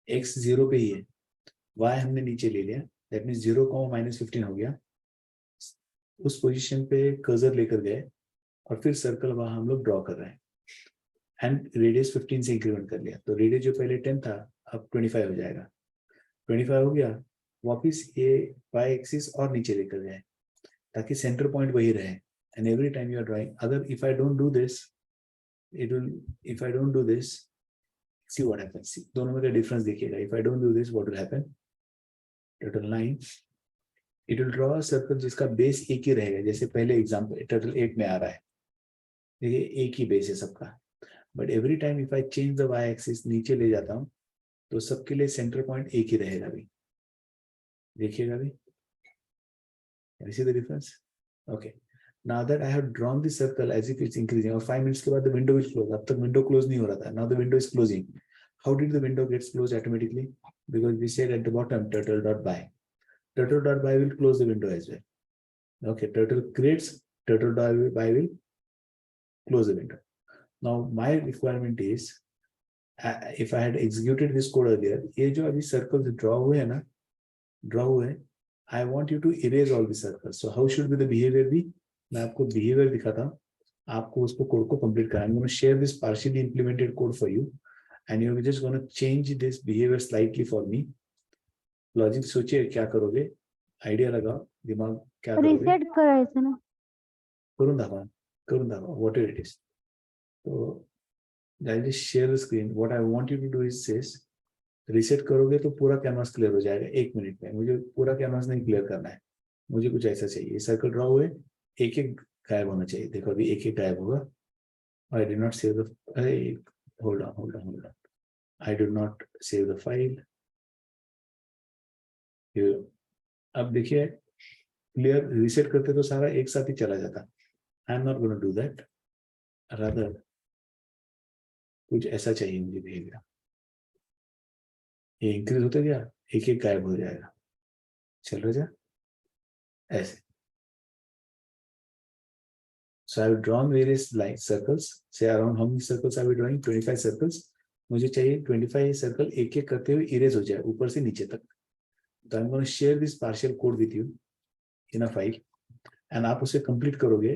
x 0 पे ही है, y हमने नीचे ले लिया. दैट मीन्स 0, -15 हो गया. उस पोजीशन पे कर्सर लेकर गए और फिर सर्कल वहां हम लोग ड्रॉ कर रहे हैं एंड रेडियस 15 से इंक्रीमेंट कर लिया. तो रेडियस जो पहले 10 था अब 25 हो जाएगा. 25 हो गया. वापिस ये y एक्सिस और नीचे लेकर गए. ताकि सेंटर पॉइंट वही रहे. And every time you are drawing, other if I don't do this, it will. If I don't do this, see what happens. See, दोनों में का difference देखिएगा. If I don't do this, what will happen? Total 9. It will draw a circle जिसका base एक ही रहेगा. जैसे पहले example total 8 में आ रहा है. देखिए एक ही बेस है सबका. But every time if I change the y axis नीचे ले जाता हूँ तो सबके लिए सेंटर पॉइंट एक ही रहेगा. अभी देखिएगा. अभी Can you see the difference? Okay. Now that I have drawn the circle as if it's increasing, और 5 minutes के बाद the window will close. अब तक window close नहीं हो रहा था. Now the window is closing. How did the window gets closed automatically? Because we said at the bottom turtle dot by. Turtle dot by will close the window as well. Okay. Turtle creates, turtle dot by will close the window. Now my requirement is, if I had executed this code earlier, ये जो अभी circles draw हुए हैं ना, draw हुए हैं, I want you to erase all the circles. So how should be the behavior be? मैं आपको behavior दिखाता हूँ. आपको उसको कोड को कंप्लीट करना है. I'm going to share this partially implemented code for you, and you're just going to change this behavior slightly for me. Logic सोचिए क्या करोगे, आइडिया लगाओ, दिमाग क्या करोगे. रिसेट करायचं ना. करून दाखवा whatever it is. So I'll just share the screen. What I want you to do is this. Reset करोगे तो पूरा कैनवास क्लियर हो जाएगा 1 मिनट में. मुझे पूरा कैनवास नहीं क्लियर करना है. मुझे कुछ ऐसा चाहिए. सर्कल ड्रॉ हुए, एक एक गायब होना चाहिए. देखो अभी एक एक गायब होगा. I did not save the, hold on. I did not save the file. अब देखिए क्लियर. रीसेट करते तो सारा एक साथ ही चला जाता. I am not gonna do that. Rather कुछ ऐसा चाहिए मुझे बिहेवियर. ये इंक्रीज होता गया, एक एक गायब हो जाएगा. चल रहा जा ऐसे. So I have drawn various line circles. Say around how many circles are we drawing? 25 circles. मुझे चाहिए 25 सर्कल एक एक करते हुए इरेज हो जाए ऊपर से नीचे तक. तो I'm going to share this partial code with you in a file, and आप उसे complete करोगे.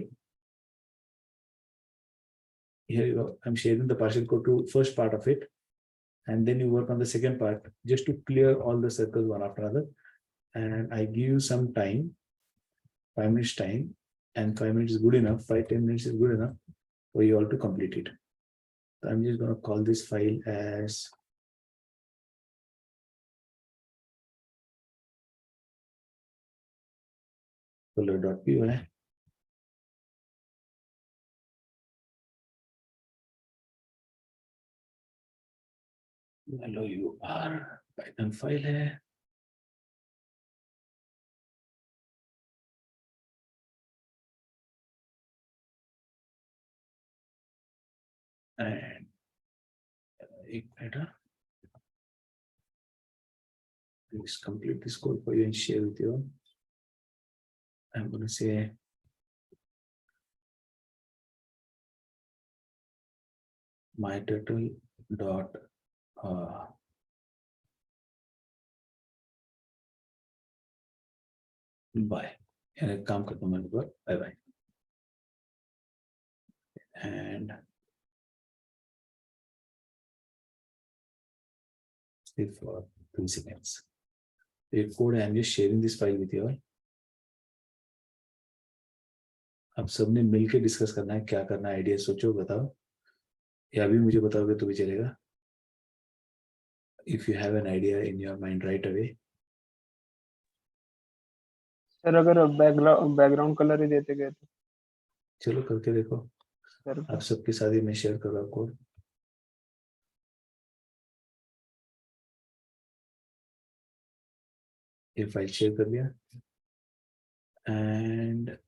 Here you go. I'm sharing the partial code to first part of it, and then you work on the second part just to clear all the circles one after another. And I give you some time, 5 minutes time, and 5 minutes is good enough. 5-10 minutes is good enough for you all to complete it. So I'm just going to call this file as color.py. LOUR Python file है. And एक minute. Please complete this code for you and share with you. I'm going to say my turtle dot by. And काम करता हूँ मैं bye bye. And sleep for 3 seconds. The code I'm just sharing this file with you all. अब सबने मिलके discuss करना है क्या करना है. आइडिया सोचो, बताओ, या अभी मुझे बताओगे तो भी चलेगा. If you have an idea in your mind right away. Sir अगर बैकग्राउंड कलर ही देते गए तो चलो करके देखो. सर आप सबके साथ ही मैं शेयर कर रहा हूँ कोड. ये फाइल शेयर कर दिया. And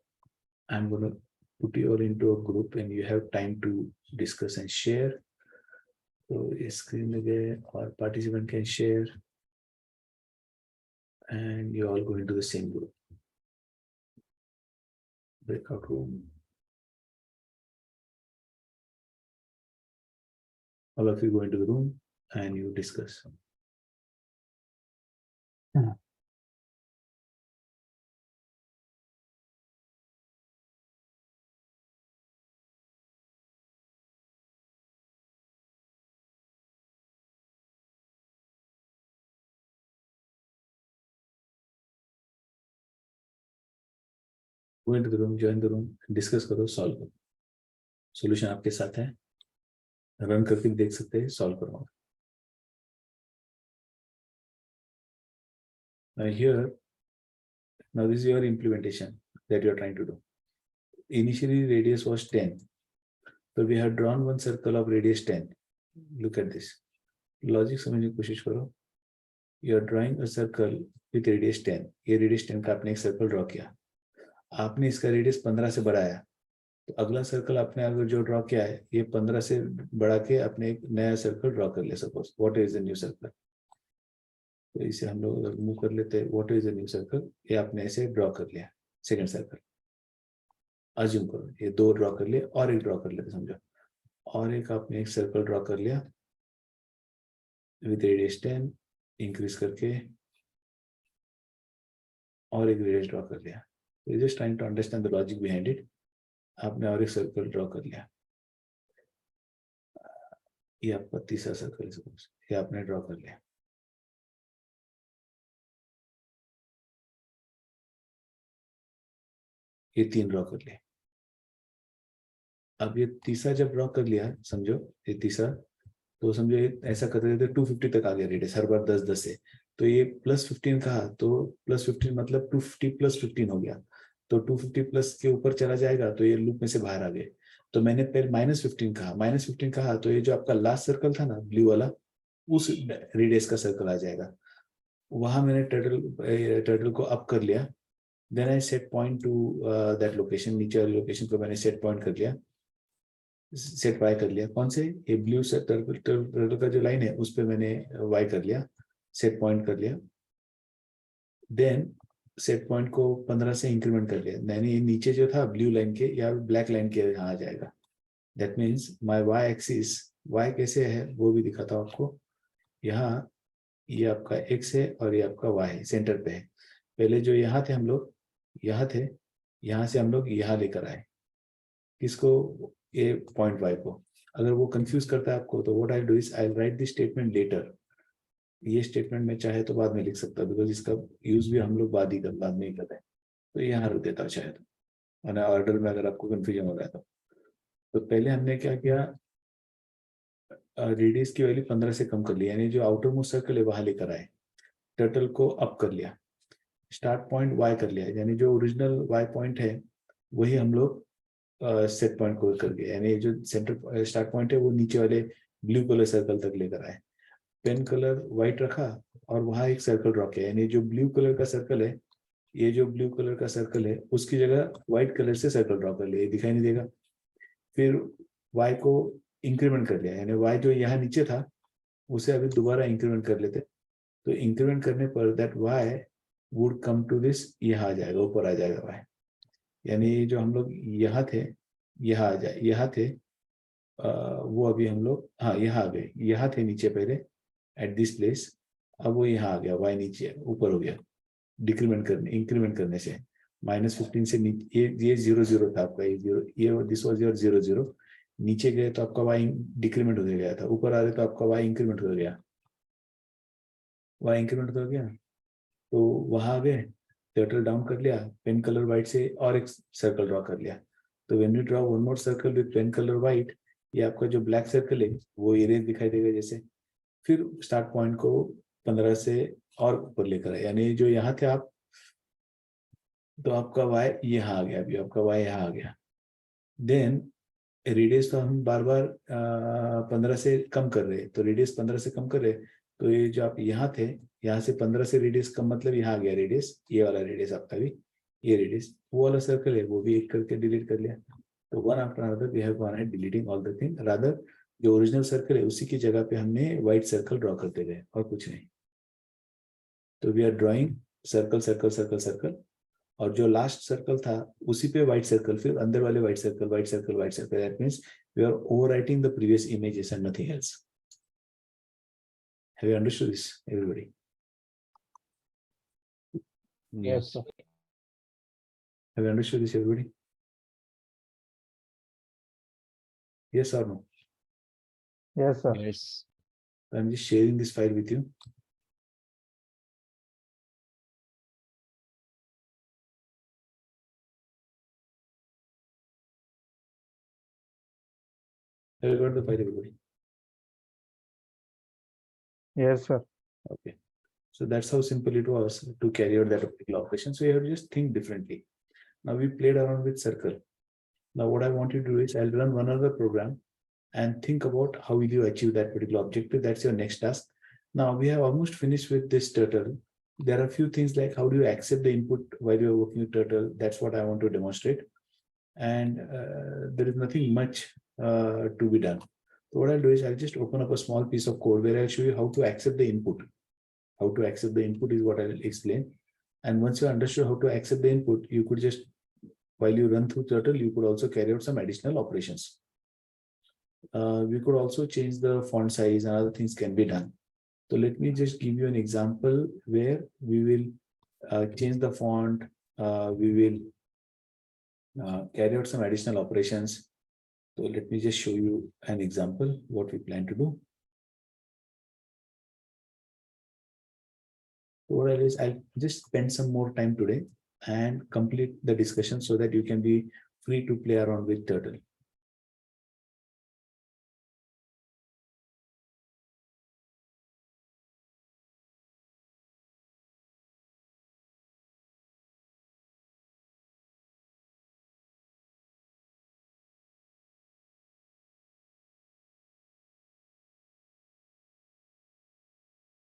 I'm going to put you all into a group and you have time to discuss and share. So this screen again, or participant can share, and you all go into the same group. Breakout room. All of you go into the room and you discuss. go into the room, join the room, discuss करो, solve करो. Solution आपके साथ है, run करके भी देख सकते हैं, solve करो. Now here, now this is your implementation that you are trying to do. Initially radius was 10. So we have drawn one circle of radius 10. Look at this. Logic समझने की कोशिश करो. You are drawing a circle with radius 10. ये radius 10 का आपने एक circle draw किया. आपने इसका radius 15 से बढ़ाया. तो अगला सर्कल आपने अगर जो ड्रॉ किया है ये 15 से बढ़ा के अपने एक नया सर्कल ड्रॉ कर ले. Suppose what is the new circle. तो इसे हम लोग रिमूव कर लेते हैं. What is the new circle. ये आपने ऐसे ड्रॉ कर लिया सेकंड सर्कल. अज्यूम करो ये 2 ड्रॉ कर लिए और एक ड्रॉ कर लेते समझो. और एक आपने एक सर्कल ड्रॉ कर लिया विद रेडियस 10 इंक्रीज करके और एक रेडियस ड्रॉ कर लिया. Just trying to understand the logic behind it. आपने और एक सर्कल ड्रॉ कर लिया. ये आपका तीसरा सर्कल है. ये आपने ड्रॉ कर लिया. ये 3 ड्रॉ कर लिया. अब ये तीसरा जब ड्रॉ कर लिया समझो ये तीसरा, तो समझो ये ऐसा करते करते 250 तक आ गया रेडियस हर बार 10-10 से. तो ये +15 कहा तो +15 मतलब 250 + 15 हो गया. तो 250 प्लस के ऊपर चला जाएगा तो ये लूप में से बाहर आ गए. तो मैंने पहले -15 कहा तो ये जो आपका लास्ट सर्कल था ना ब्लू वाला उस रेडियस का सर्कल आ जाएगा. वहां मैंने टर्टल को अप कर लिया. Then I set point to that location. नीचे वाली लोकेशन को मैंने सेट पॉइंट कर लिया, सेट वाई कर लिया. कौन से ये ब्लू से टर्टल का जो लाइन है उस पर मैंने वाई कर लिया, सेट पॉइंट कर लिया. देन सेट पॉइंट को 15 से इंक्रीमेंट कर लिया. मैंने ये नीचे जो था ब्लू लाइन के या ब्लैक लाइन के यहाँ आ जाएगा. That means my y axis, y कैसे है वो भी दिखाता हूँ आपको. यहाँ ये आपका एक्स है और ये आपका वाई है, सेंटर पे है. पहले जो यहाँ थे हम लोग यहाँ थे, यहाँ से हम लोग यहाँ लेकर आए किसको, ये पॉइंट वाई को. अगर वो कंफ्यूज करता है आपको तो what I do is I write this statement later. ये स्टेटमेंट में चाहे तो बाद में लिख सकता बिकॉज इसका यूज भी हम लोग बाद में ही कर रहे हैं. तो यहाँ रख देता शायद, और ऑर्डर में अगर आपको कंफ्यूजन हो रहा है तो पहले हमने क्या किया, रेडियस की वैल्यू 15 से कम कर लिया, यानी जो आउटर मोस्ट सर्कल है वहां लेकर आए. टर्टल को अप कर लिया, स्टार्ट पॉइंट वाई कर लिया, यानी जो ओरिजिनल वाई पॉइंट है वही हम लोग सेट पॉइंट को कर गए. यानी जो सेंटर स्टार्ट पॉइंट है वो नीचे वाले ब्लू कलर सर्कल तक लेकर आए. पेन कलर व्हाइट रखा और वहां एक सर्कल ड्रॉ किया. यानी जो ब्लू कलर का सर्कल है, ये जो ब्लू कलर का सर्कल है उसकी जगह व्हाइट कलर से सर्कल ड्रॉ कर लिया. दिखाई नहीं देगा. फिर y को इंक्रीमेंट कर लिया, यानी y जो यहाँ नीचे था उसे अभी दोबारा इंक्रीमेंट कर लेते. तो इंक्रीमेंट करने पर that y would come to this, यहाँ आ जाएगा, ऊपर आ जाएगा y. यानी जो हम लोग यहाँ थे यहाँ आ जाए, यहाँ थे वो अभी हम लोग हाँ यहाँ आ गए. यहाँ थे नीचे पहले एट दिस प्लेस, अब वो यहाँ आ गया, y नीचे ऊपर हो गया डिक्रीमेंट करने इंक्रीमेंट करने से. -15 से नीचे ये 0 0 था आपका, ये 0 ये दिस वाज योर 0 0. नीचे गए तो आपका y डिक्रीमेंट हो गया था, ऊपर आ रहे तो आपका y इंक्रीमेंट हो गया. y इंक्रीमेंट हो गया तो वहां आ गए, टर्टल डाउन कर लिया, पेन कलर व्हाइट से और एक सर्कल ड्रॉ कर लिया. तो when you draw one more circle with pen colour white, ये आपका जो ब्लैक सर्कल है वो इरेज दिखाई देगा जैसे. फिर स्टार्ट पॉइंट को 15 से और ऊपर लेकर आए, यानी जो यहाँ थे आप तो आपका y यहाँ आ गया, अभी आपका y यहाँ आ गया. देन रेडियस तो हम बार बार 15 से कम कर रहे हैं, तो रेडियस 15 से कम कर रहे. तो ये जो आप यहाँ थे, यहाँ से 15 से रेडियस कम मतलब यहाँ आ गया रेडियस, ये वाला रेडियस आपका भी, ये रेडियस वो वाला सर्कल है वो भी एक करके डिलीट कर लिया. तो one after another we have gone at deleting all the thing. Rather जो ओरिजिनल सर्कल है उसी की जगह पे हमने व्हाइट सर्कल ड्रॉ करते गए और कुछ नहीं. तो we are drawing circle circle circle circle, और जो लास्ट सर्कल था उसी पे व्हाइट सर्कल, फिर अंदर वाले white circle white circle white circle. That means we are overwriting the previous images and nothing else. Have you understood this everybody? Yes, sir. Have you understood this everybody? Yes or no? Yes, sir. Yes. I'm just sharing this file with you. Have you got the file, everybody? Yes, sir. Okay. So that's how simple it was to carry out that particular operation. So you have to just think differently. Now we played around with circle. Now what I want you to do is I'll run one other program and think about how will you achieve that particular objective. That's your next task. Now we have almost finished with this turtle. There are a few things like how do you accept the input while you're working with turtle. That's what I want to demonstrate. And there is nothing much to be done. So what I'll do is I'll just open up a small piece of code where I'll show you how to accept the input. How to accept the input is what I'll explain. And once you understood how to accept the input, you could just, while you run through turtle, you could also carry out some additional operations. We could also change the font size and other things can be done. So let me just give you an example where we will change the font. We will carry out some additional operations. So let me just show you an example, what we plan to do. So what I'll do is I'll just spend some more time today and complete the discussion so that you can be free to play around with turtle.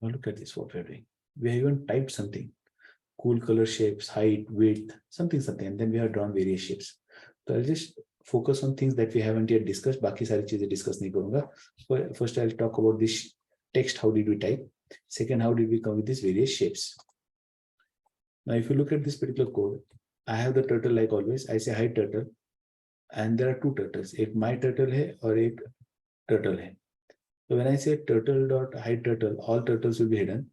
Now look at this, what we're doing. We have even typed something, cool color shapes, height, width, something, and then we have drawn various shapes. So I'll just focus on things that we haven't yet discussed. बाकी सारी चीजें discuss नहीं करूँगा. First, I'll talk about this text. How did we type? Second, how did we come with these various shapes? Now, if you look at this particular code, I have the turtle like always. I say hi turtle, and there are two turtles. एक my turtle है और एक turtle है. So when I say turtle dot hide turtle, all turtles will be hidden.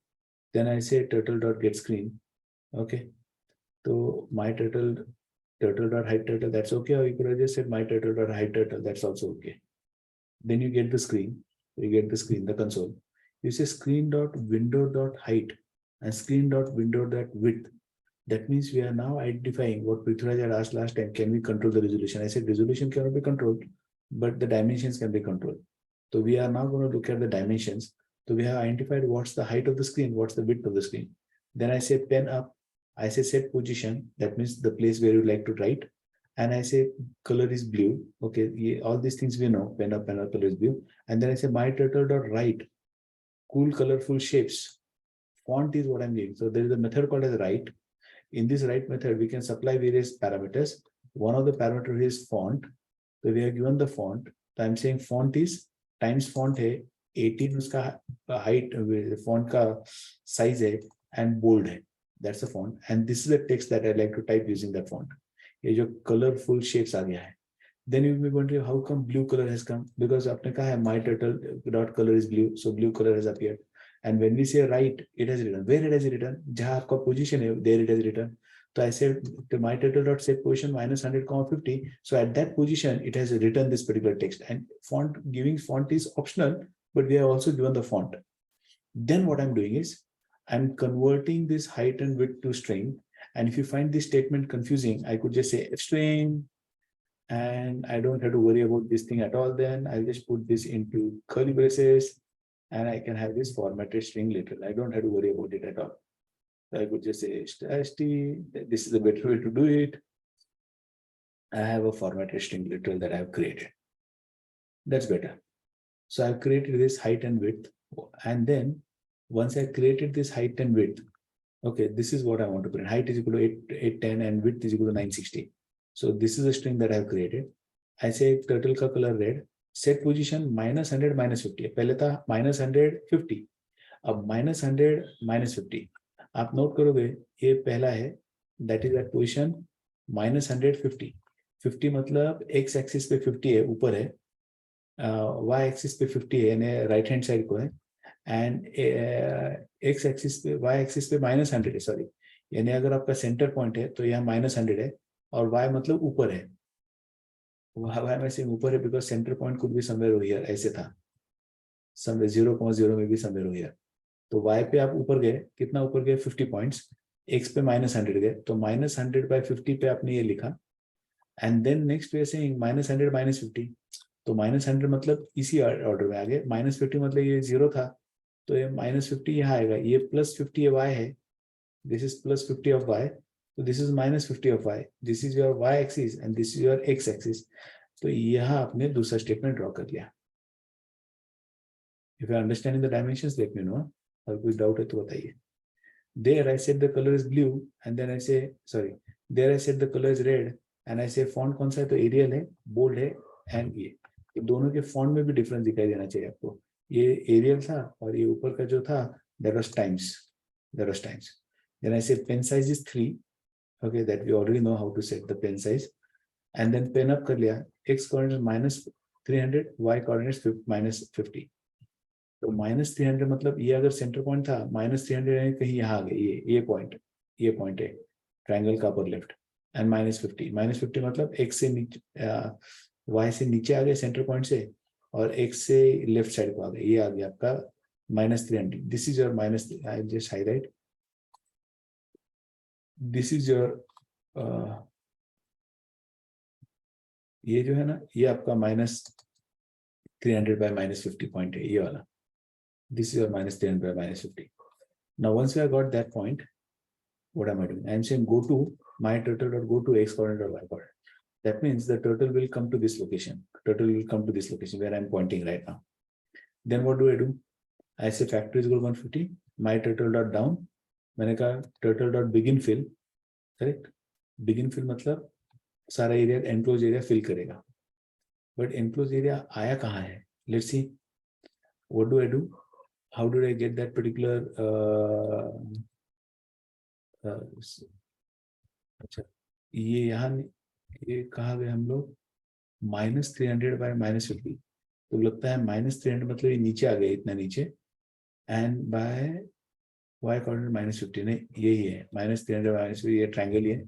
Then I say turtle dot get screen. Okay. So my turtle dot hide turtle, that's okay. Or you could have just said my turtle dot hide turtle, that's also okay. Then you get the screen. You get the screen, the console. You say screen dot window dot height and screen dot window dot width. That means we are now identifying what Prithviraj had asked last time. Can we control the resolution? I said resolution cannot be controlled, but the dimensions can be controlled. So we are now going to look at the dimensions. So we have identified what's the height of the screen, what's the width of the screen. Then I say pen up. I say set position. That means the place where you like to write. And I say color is blue. Okay, all these things we know. Pen up, color is blue. And then I say my turtle dot write. Cool, colorful shapes. Font is what I'm doing. So there is a method called as write. In this write method, we can supply various parameters. One of the parameters is font. So we have given the font. So I'm saying font is times font है 18 उसका height font का size है and bold है. That's the font. And this is the text that I like to type using that font. ये जो colorful shapes आ गया है. Then you will be wondering how come blue color has come? Because आपने कहा है my turtle dot color is blue, so blue color has appeared. And when we say write, it has written. Where it has written? जहाँ आपका position है, there it has written. So I said to my turtle dot set position -100,50. So at that position, it has written this particular text. And giving font is optional, but we have also given the font. Then what I'm doing is I'm converting this height and width to string. And if you find this statement confusing, I could just say string, and I don't have to worry about this thing at all. Then I'll just put this into curly braces, and I can have this formatted string later. I don't have to worry about it at all. I could just say st. This is a better way to do it. I have a formatted string literal that I have created. That's better. So I've created this height and width. And then once I created this height and width, okay, this is what I want to print. Height is equal to 810 and width is equal to 960. So this is a string that I have created. I say turtle ka color red, set position -100 -50. पहले था -100 50. अब -100 -50. आप note करोगे ये पहला है, that is eight position -100 50. 50 मतलब x axis पे 50 है, ऊपर है, y एक्सिस पे 50 है यानी राइट हैंड साइड को है, एंड x एक्सिस पे y एक्सिस पे -100 है, सॉरी, यानी अगर आपका सेंटर पॉइंट है तो यहाँ -100 है और y मतलब ऊपर है. y में से ऊपर है because centre point could be somewhere over here, ऐसे था, समवेयर 0.0 में भी समवेयर ओवर हियर. तो y पे आप ऊपर गए, कितना ऊपर गए 50 पॉइंट्स, x पे -100 गए, तो -100 by 50 पे आपने ये लिखा. एंड देन नेक्स्ट वे से -100 -50, तो -100 मतलब इसी ऑर्डर में आ गए। -50 मतलब ये 0 था, तो ये -50 यहाँ आएगा, ये +50 ये y है, दिस इज +50 ऑफ y, तो this is -50 of y, this is your y axis and this is your x axis. तो यहाँ आपने दूसरा स्टेटमेंट ड्रॉ कर लिया। If you understanding the dimensions let me know, अगर कोई डाउट है तो बताइए। There I said the color is blue and then I say sorry, there I said the color is red and I say font कौन सा है, तो aerial है, बोल्ड है एंड ये दोनों के फॉन्ट में भी डिफरेंस दिखाई देना चाहिए आपको। ये एरियल था और ये ऊपर का जो था that was times, then I say pen size is 3, okay, that we already know how to set the pen size, and then pen up कर लिया, x coordinate -300, y coordinate -50, तो -300 मतलब ये अगर सेंटर पॉइंट था, -300 यानी कहीं यहाँ आ गए, ये पॉइंट है ट्रायंगल का अपर लेफ्ट, एंड -50 मतलब x से नीचे y से नीचे आ गए सेंटर पॉइंट से, और x से लेफ्ट साइड को आ गए, ये आ गया आपका -300। This is your I just highlight, this is your ये जो है ना, ये आपका -300 बाय -50 पॉइंट है, ये वाला। This is your -300 by -50. Now, once we have got that point, what am I doing? I am saying go to my turtle or go to x coordinate or y coordinate. That means the turtle will come to this location. Turtle will come to this location where I am pointing right now. Then what do? I say factor is equal to 150. My turtle dot down. मैंने कहा turtle dot begin fill. Correct? Begin fill मतलब सारा area enclosed area fill करेगा. But enclosed area आया कहाँ है? Let's see. What do? How did I get that particular अच्छा, ये यहाँ ये कहाँ गए हम लोग, -300 बाय -50, तो लगता है -300 मतलब ये नीचे आ गया, इतना नीचे, एंड बाय y कोऑर्डिनेट -50, नहीं यही है -300 बाय -50, ये ट्रायंगल है।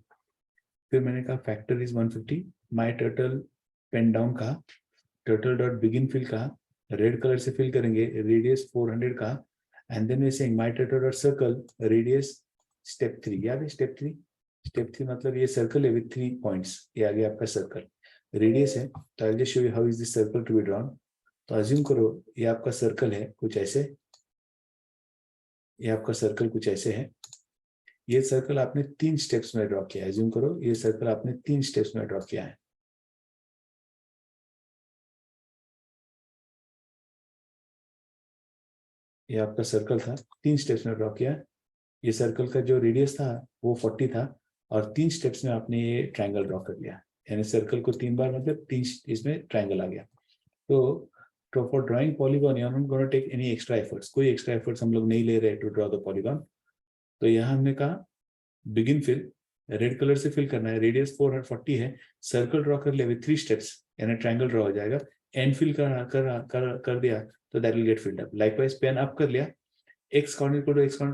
फिर मैंने कहा factor is 150, my turtle pen down का, टर्टल डॉट बिगिन फिल का, रेड कलर से फिल करेंगे, रेडियस 400 का, and then we saying my turtle dot circle, radius step 3, याद है स्टेप 3 मतलब ये सर्कल है विद 3 पॉइंट्स, ये आ गया आपका सर्कल, रेडियस है। तो I will just show you how is this circle to be drawn. तो अज्यूम करो ये आपका सर्कल है कुछ ऐसे, ये आपका सर्कल कुछ ऐसे है, ये सर्कल आपने 3 स्टेप्स में ड्रॉ किया है। अज्यूम करो ये सर्कल आपने 3 स्टेप्स में ड्रॉ किया है। ये आपका सर्कल था, 3 स्टेप्स में ड्रॉ किया। ये सर्कल का जो रेडियस था वो 40 था, और 3 स्टेप्स में आपने ये ट्रायंगल ड्रॉ कर लिया, यानी सर्कल को 3 बार मतलब 3 इसमें ट्रायंगल आ गया। तो for drawing polygon you are not gonna take any extra efforts, कोई एक्स्ट्रा एफर्ट्स हम लोग नहीं ले रहे टू ड्रॉ द पॉलीगॉन। तो यहाँ हमने कहा बिगिन फिल, रेड कलर से फिल करना है, रेडियस 440 है, सर्कल ड्रॉ कर लिया विद 3 स्टेप्स, यानी ट्रायंगल ड्रॉ हो जाएगा, एंड फिल कर दिया तो that will get filled up. Likewise pen up कर लिया, x कोऑर्डिनेट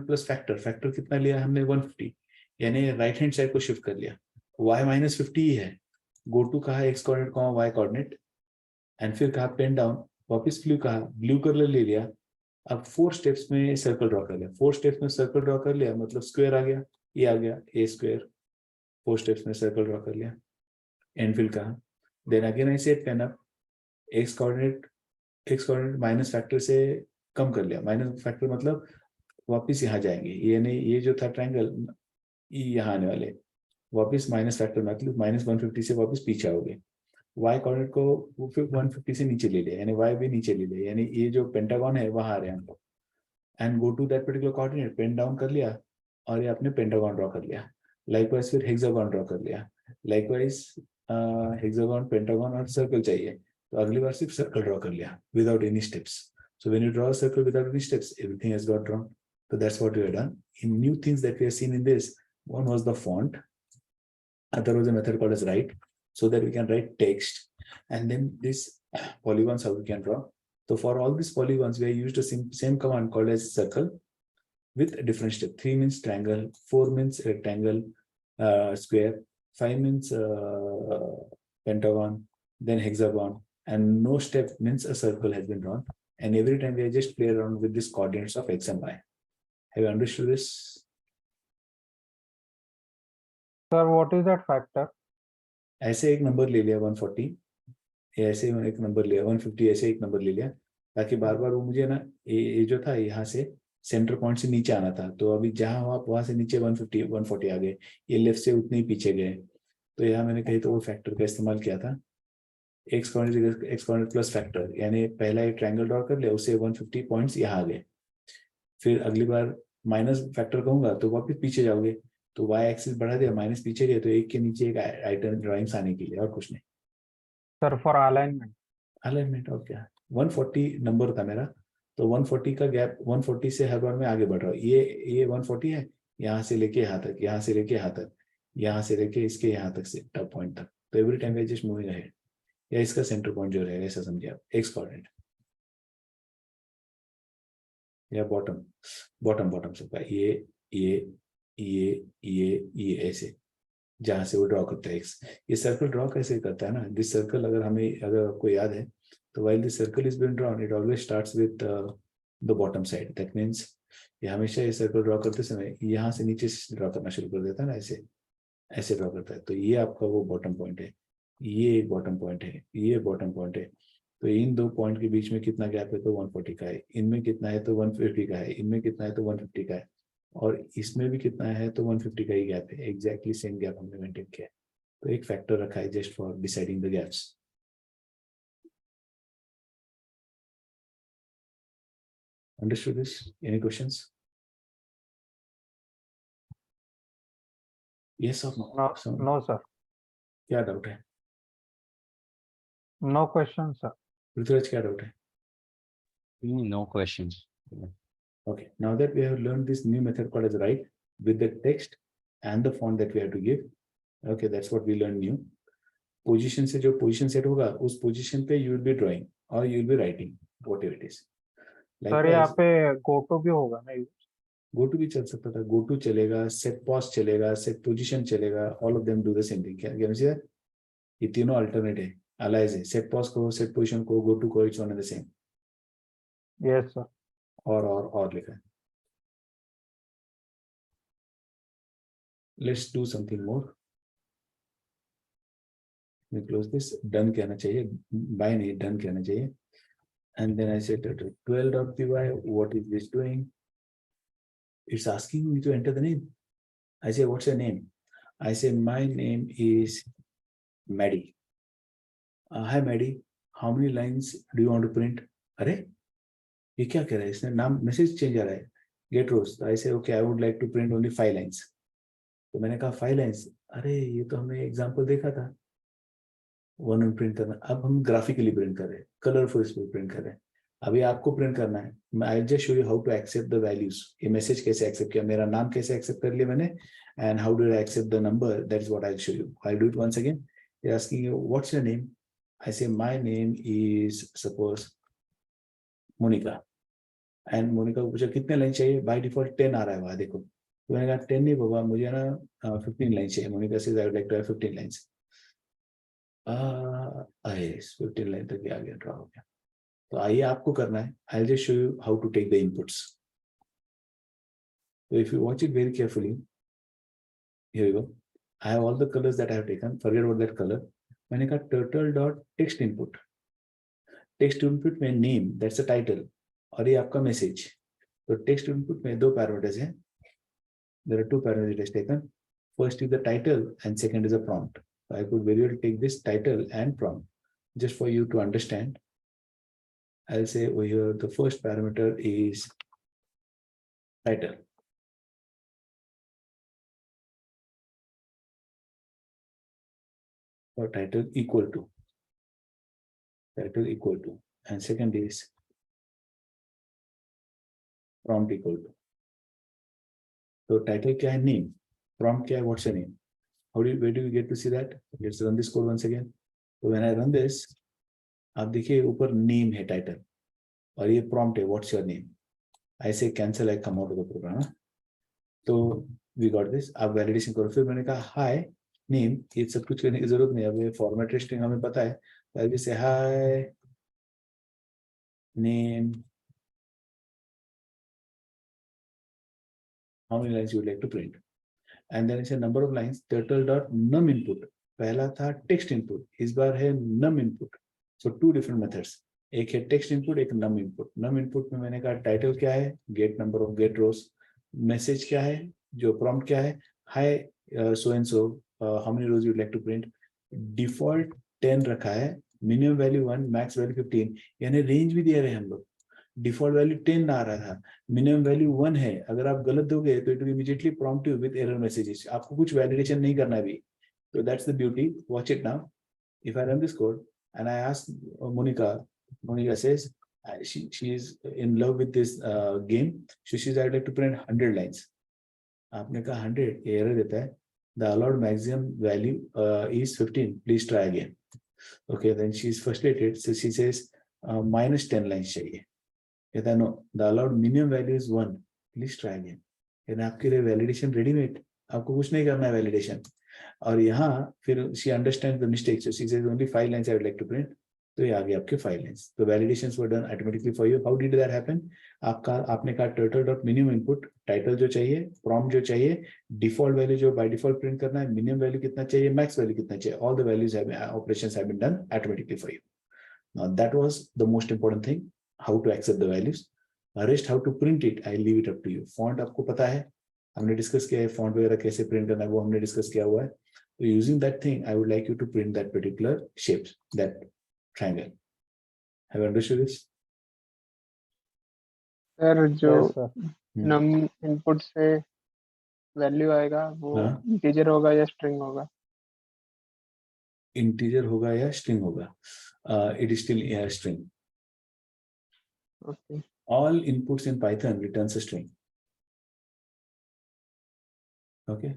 प्लस फैक्टर कितना लिया हमने 150, यानी राइट हैंड साइड को शिफ्ट कर लिया, y -50 ही है, गो टू कहा x coordinate y coordinate, and फिर कहा पेन डाउन, वापस ब्लू कलर ले लिया। अब 4 स्टेप्स में सर्कल ड्रॉ कर लिया, 4 स्टेप्स में सर्कल ड्रॉ कर लिया मतलब स्क्वायर आ गया, ये आ गया a स्क्वायर, 4 स्टेप्स में सर्कल ड्रॉ कर लिया, एंड फिर कहा then again I said pen up, x coordinate minus factor से कम कर लिया, माइनस फैक्टर मतलब वापस यहाँ जाएंगे, यानी ये जो था ट्रायंगल यहाँ आने वाले, वापस माइनस फैक्टर मतलब -150 से वापस पीछे आओगे, y कोऑर्डिनेट को वो फिर 150 से नीचे ले लिया, यानी y भी नीचे ले लिया, यानी ये जो पेंटागन है वहां आ रहे हैं हम लोग, and go to that particular coordinate, pen down कर लिया और ये आपने पेंटागन ड्रॉ कर लिया। लाइकवाइज फिर हेक्सागन ड्रॉ कर लिया, लाइकवाइज हेक्सागन, पेंटागन और सर्कल चाहिए, तो अगली बार सिर्फ सर्कल ड्रॉ कर लिया without any steps. So when you draw a circle without any steps, everything has got drawn. So that's what we have done. In new things that we have seen in this, one was the font. Other was a method called as write, so that we can write text. And then this polygons, how we can draw. So for all these polygons, we have used the same command called as circle with a different step. 3 means triangle, 4 means rectangle, square, 5 means pentagon, then hexagon, and no step means a circle has been drawn. And every time we just play around with these coordinates of x and y. Have you understood this? Sir, what is that factor? ऐसे एक number ले लिया 140, ये ऐसे ही मैंने एक number लिया 150 ऐसे एक नंबर ले लिया ताकि बार बार वो मुझे ना ये जो था यहाँ से सेंटर पॉइंट से नीचे आना था, तो अभी जहाँ हो आप वहां से नीचे 150 140 आ गए, ये लेफ्ट से उतने ही पीछे गए। तो यहाँ मैंने कहीं तो वो फैक्टर का इस्तेमाल किया था, एक्स कॉर्डिनेट प्लस फैक्टर, यानी पहला एक ट्रायंगल ड्रॉ कर लिया, उससे 150 पॉइंट्स यहाँ आ गए। फिर अगली बार माइनस फैक्टर कहूंगा तो वापस पीछे जाओगे, तो वाई एक्सिस बढ़ा दिया, माइनस पीछे गए, तो एक के नीचे एक आइटम ड्राइंग्स आने के लिए, और कुछ नहीं। Sir for alignment. अलाइनमेंट और क्या, 140 नंबर था मेरा, तो 140 का गैप, 140 से हर बार मैं आगे बढ़ रहा हूँ। ये 140 है, यहाँ से लेके यहाँ तक, यहाँ से लेके यहाँ तक, यहाँ से लेके इसके यहाँ तक से टॉप पॉइंट तक, तो every time we just moving ahead, या इसका सेंटर पॉइंट जो रहेगा ऐसा समझिए आप, एक्स कोऑर्डिनेट या बॉटम बॉटम बॉटम सबका, ये ऐसे, जहां से वो ड्रॉ करता है एक्स। ये सर्कल ड्रॉ कैसे करता है ना, दिस सर्कल अगर आपको याद है, तो while this circle is being drawn, it always starts with the bottom side. That means ये हमेशा ये सर्कल ड्रॉ करते समय यहाँ से नीचे से ड्रॉ करना शुरू कर देता है ना, ऐसे ऐसे ड्रॉ करता है। तो ये आपका वो बॉटम पॉइंट है, ये एक बॉटम पॉइंट है, ये बॉटम पॉइंट है। तो इन दो पॉइंट के बीच में कितना गैप है, तो 140 का है, इनमें कितना है तो 150 का है, इनमें कितना है तो 150 का है, और इसमें भी कितना है तो 150 का ही गैप है, एग्जैक्टली सेम गैप हमने मेंटेन किया है। तो एक फैक्टर रखा है just for deciding the gaps. Understood this? Any questions? Yes or no? So, no sir, क्या डाउट है? No question sir. पृथ्वीराज क्या डाउट है? No questions. Okay, now that we have learned this new method called as write with the text and the font that we have to give. Okay, that's what we learned new. Position से जो position set होगा, उस position पे you will be drawing or you will be writing whatever it is. Sir यहाँ पे go to भी होगा ना? गो टू भी चल सकता था, गो टू चलेगा, सेट पॉज चलेगा, सेट पोजीशन चलेगा, all of them do the same thing. क्या ये तीनों अल्टरनेट है, अलाइज है, सेट पॉज को, सेट पोजीशन को, गो टू को, it's one and the same. Yes sir. और लिखा है। Let's do something more. we close this, done कहना चाहिए, by नहीं done कहना चाहिए। and then I said 12.py, what is this doing? It's asking me to enter the name. I say, what's your name? I say, my name is Maddie. Hi Maddie, how many lines do you want to print? अरे ये क्या कह रहा है, इसने नाम message change आ रहा है, get rose. I say, okay, I would like to print only 5 lines. तो मैंने कहा 5 lines, अरे ये तो हमने एग्जाम्पल देखा था, वन में प्रिंट करना। अब हम ग्राफिकली प्रिंट कर रहे हैं, कलरफुल प्रिंट कर रहे हैं। अभी आपको प्रिंट करना है, I just show you how to accept the values. ये मैसेज कैसे एक्सेप्ट किया, मेरा नाम कैसे एक्सेप्ट कर लिया मैंने, and how do I accept the number, that is what I show you. I do it once again. They asking you what's your name, I say my name is suppose Monica, and Monica को पूछा कितने line चाहिए, by default 10 आ रहा है वहां देखो। तो मैंने कहा 10 नहीं बाबा, मुझे ना 15 लाइन चाहिए। मोनिका से I would like to have 15 lines. 15 line तक आ गया, ड्रा हो गया। तो आइए आपको करना है, I just show you how to take the inputs. So if you watch it very carefully, here you go. I have all the colors that I have taken. Forget about that color. मैंने कहा turtle dot text input. Text input में name, that's the title, और ये आपका message. तो text input में 2 parameters हैं. There are 2 parameters it has taken. First is the title and second is a prompt. So I could very well take this title and prompt just for you to understand. I'll say over here the first parameter is title. Or title equal to, and second is prompt equal to. So title क्या है, name, prompt क्या है, what's your name. Where do we get to see that? Let's run this code once again. So when I run this, आप देखिए ऊपर name है title और ये prompt है what's your name. I say cancel, I come out of the program. तो we got this. आप validation करो। फिर मैंने कहा hi name, ये सब कुछ करने की जरूरत नहीं है, अब ये format string हमें पता है। I will say hi name, how many lines you would like to print, and then it's a number of lines, turtle dot num input, पहला था text input, इस बार है num input, so two different methods, एक है text input, एक नम input. नम input में मैंने कहा टाइटल क्या है, get number of get rows, message क्या है, जो प्रॉम्प्ट क्या है, hi so and so how many rows you like to print. Default 10 रखा है, मिनिमम वैल्यू 1, मैक्स वैल्यू 15, यानी रेंज भी दे रहे हैं हम लोग। डिफॉल्ट वैल्यू 10 आ रहा था, मिनिमम वैल्यू 1 है, अगर आप गलत दोगे तो it will immediately prompt you with error messages, आपको कुछ वैलिडेशन नहीं करना है अभी। So that's the beauty. Watch it now. If I run this code and I ask Monica says she is in love with this game. So she's I'd like to print 100 lines. आपने कहा 100, error देता है. The allowed maximum value is 15. Please try again. Okay, then she's frustrated. So she says minus 10 lines चाहिए. कहता है no. The allowed minimum value is 1. Please try again. यानी आपके लिए validation ready made. आपको कुछ नहीं करना है validation. और यहाँ फिर she understands the mistake, so she says only 5 lines I would like to print. तो ये आ गया आपके 5 lines. तो validations were done automatically for you. How did that happen? आपने कहा turtle.minimum input, title जो चाहिए, prompt जो चाहिए, default value जो by default print करना है, minimum value कितना चाहिए, max value कितना चाहिए. All the values have operations have been done automatically for you. Now that was the most important thing, how to accept the values. Rest how to print it, I leave it up to you. Font आपको पता है, हमने discuss किया है, font वगैरह कैसे print करना है वो हमने डिस्कस किया हुआ है. तो using that thing I would like you to print that particular shapes, that triangle. Have understood this? Sir जो Yes, sir. नम इनपुट से वैल्यू आएगा वो हाँ. इंटीजर होगा या स्ट्रिंग होगा? इंटीजर होगा या स्ट्रिंग होगा? It is still a string. Okay. All inputs in Python returns a string. Okay.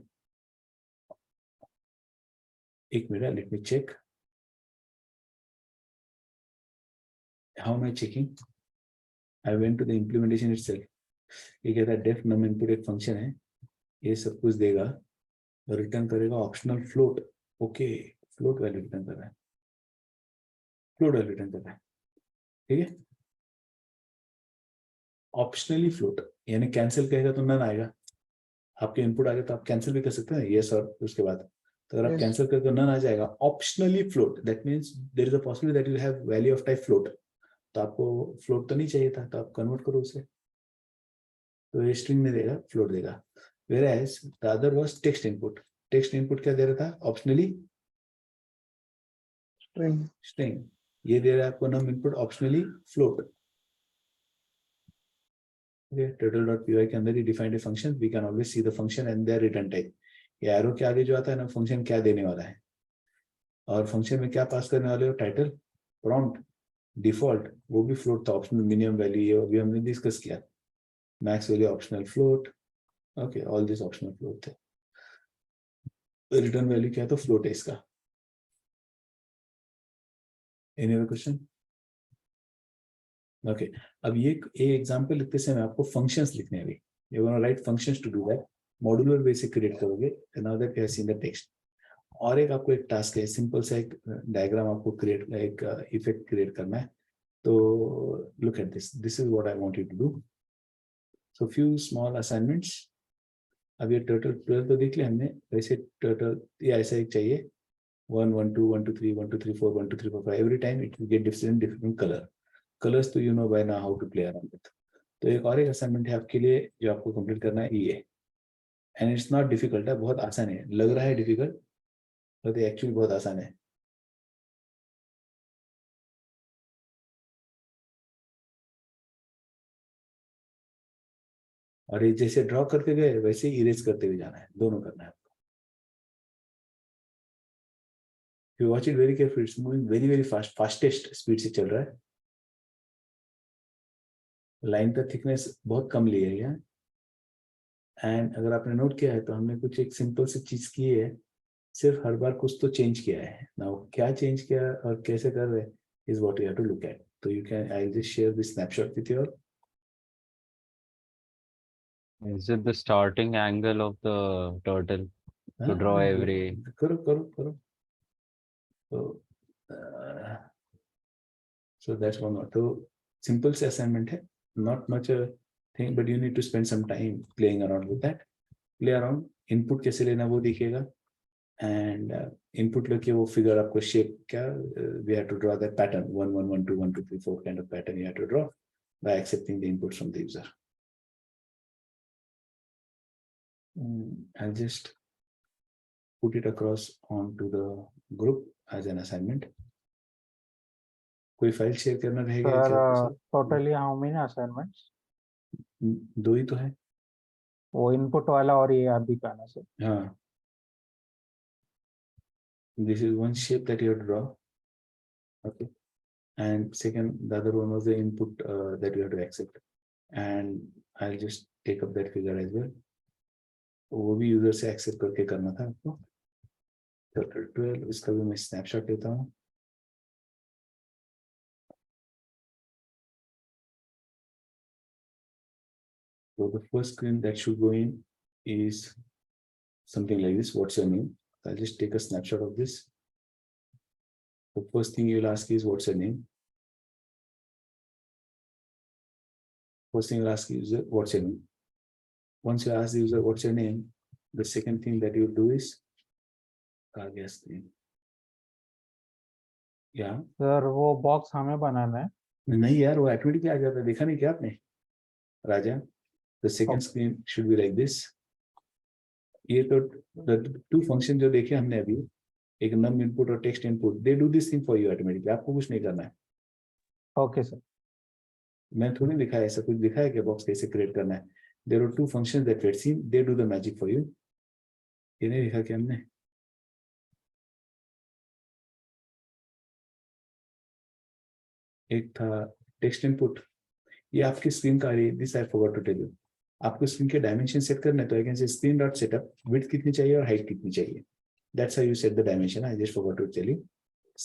एक minute, let me check. How am I checking? I went to the implementation itself. ये कहता है def num input एक function है, ये सब कुछ देगा, रिटर्न करेगा optional float. Okay, float value return कर रहा है, फ्लोट वैल्यू रिटर्न कर रहा है. ठीक है, ऑप्शनली फ्लोट, यानी कैंसिल कहेगा तो नन आएगा. आपके इनपुट आ गया तो आप कैंसिल भी कर सकते हैं, यस, और उसके बाद तो अगर आप Yes. कैंसिल करके नन आ जाएगा. Optionally float, that means there is a possibility that you have value of type float. तो आपको फ्लोट तो नहीं चाहिए था, तो आप कन्वर्ट करो उसे, तो ये स्ट्रिंग नहीं देगा, फ्लोट देगा. whereas the other was text input. Text input क्या दे रहा था? Optionally string. स्ट्रिंग. ये दे रहा है आपको num input optionally float. Okay, turtle.py के अंदर ही defined function, we can always see the function and their return type. ये एरो के आगे जो आता है ना, फंक्शन क्या देने वाला है, और फंक्शन में क्या पास करने वाले हो, टाइटल, प्रॉम्प्ट, डिफॉल्ट, वो भी फ्लोट था, ऑप्शनल मिनिमम वैल्यू ये अभी हमने डिस्कस किया, max value optional float. Okay, all this optional float थे. रिटर्न वैल्यू क्या है, तो फ्लोट है इसका. Any other question? ओके, अब ये एग्जांपल लिखते समय आपको फंक्शंस लिखने हैं. You gonna write functions to do that. Modular way से क्रिएट करोगे. Now that you have seen the text. और एक आपको एक टास्क है, सिंपल सा एक डायग्राम आपको क्रिएट, एक इफेक्ट क्रिएट करना है. तो look at this, this is what I want you to do. So few small assignments. अब ये टर्टल 12 तो देख लिया हमने, वैसे टर्टल ये ऐसा एक चाहिए, 1 1 2 1 2 3 1 2 3 4 1 2 3 4 5. Every time it will get different colour. Colours तो you know by now how to play around with. तो एक और एक असाइनमेंट है आपके लिए जो आपको कंप्लीट करना है, ये. एंड इट्स नॉट डिफिकल्ट है, बहुत आसान है. लग रहा है डिफिकल्ट, बट एक्चुअली बहुत आसान है. और ये जैसे ड्रॉ करते गए वैसे ही इरेज करते हुए जाना है, दोनों करना है आपको. You watch it very carefully, it's moving very very fast, fastest speed से चल रहा है. लाइन का थिकनेस बहुत कम लिया है यहाँ. एंड अगर आपने नोट किया है तो हमने कुछ एक सिंपल सी चीज की है, सिर्फ हर बार कुछ तो चेंज किया है. नाउ क्या चेंज किया और कैसे कर रहे is what you have to look at. तो you can, I will just share this snapshot with you. Is it the starting angle of the turtle to draw every? करो करो करो. तो so that's one more. तो simple से assignment है, not much a thing, but you need to spend some time playing around with that. Play around. Input कैसे लेना वो देखिएगा. and input look वो figure आपको shape क्या we have to draw that pattern 1 1 1 2 1 2 3 4 kind of pattern you have to draw by accepting the inputs from the user. I'll just put it across onto the group as an assignment. कोई file share करना रहेगा क्या Sir, आपको sir? totally how many assignments? दो ही तो है. वो input वाला और ये अभी का ना सर. हाँ. This is one shape that you have to draw. Okay. And second, the other one was the input that you have to accept. And I'll just take up that figure as well. वो भी user से accept करके करना था आपको. Total 12 इसका भी मैं स्नैपशॉट लेता हूँ. So the first screen that should go in is something like this. What's your name? I'll just take a snapshot of this. The first thing you'll ask is what's your name? First thing you'll ask user what's your name? Once you ask the user what's your name, the second thing that you do is screen. Yeah. Sir, वो box हमें बनाना है. नहीं यार वो automatically आ जाता है. देखा नहीं क्या आपने राजा? The second screen should be like this. ये तो the two functions जो देखे हमने अभी, एक num input और text input, they do this thing for you automatically. आपको कुछ नहीं करना है. Okay sir. मैं थोड़ी दिखाया ऐसा कुछ दिखाया क्या बॉक्स कैसे क्रिएट करना है. There are two functions that we've seen. They do the magic for you. ये नहीं दिखा क्या हमने? एक था टेक्स्ट इनपुट. ये आपकी स्क्रीन का है. This I forgot to tell you. आपको स्क्रीन के डायमेंशन सेट करना है तो I can say screen dot setup width कितनी चाहिए और हाइट कितनी चाहिए. That's how you set the dimension. I just forgot to tell you.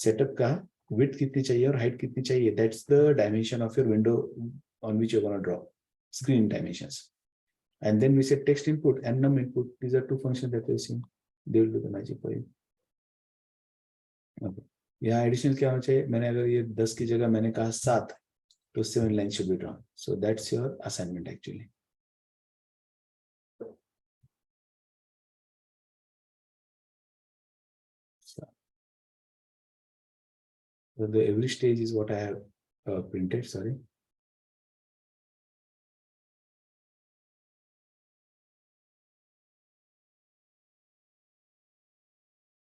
Setup का विड्थ कितनी चाहिए और हाइट कितनी चाहिए. That's the dimension of your window on which you are gonna draw. Screen dimensions. And then we said text input and num input. These are two functions that we've seen. They will do the magic for you. Okay. यहाँ additional क्या होना चाहिए. मैंने अगर ये 10 की जगह मैंने कहा 7 तो 7 lines should be drawn. So that's your assignment actually. So the every stage is what I have printed. Sorry.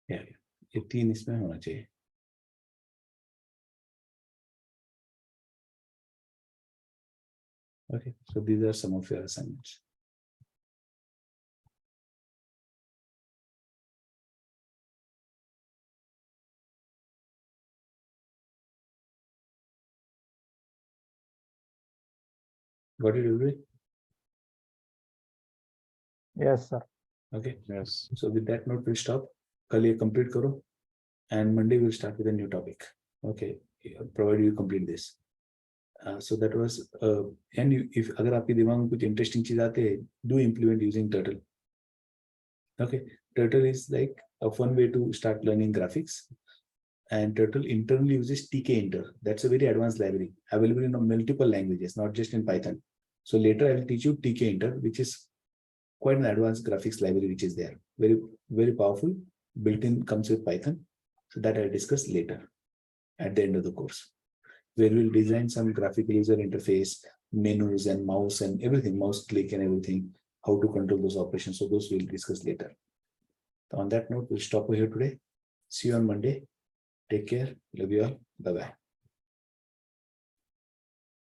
Yeah, ये 3 इसमें होना चाहिए. Okay, so these are some of your assignments. Got it, everybody? Yes sir. Okay. Yes. So with that note, we'll stop. कल ये complete करो, and Monday we'll start with a new topic. Okay, provided you complete this. So that was and you, if अगर आपके दिमाग में कुछ interesting चीज आते हैं, do implement using Turtle. Okay, Turtle is like a fun way to start learning graphics. And Turtle internally uses tkinter. That's a very advanced library available in multiple languages, not just in Python. So later I will teach you tkinter, which is quite an advanced graphics library, which is there. Very, very powerful. Built-in comes with Python. So that I'll discuss later at the end of the course, where we'll design some graphical user interface, menus and mouse and everything, mouse click and everything, how to control those operations. So those we'll discuss later. So on that note, we'll stop over here today. See you on Monday. Take care. Love you all. Bye-bye.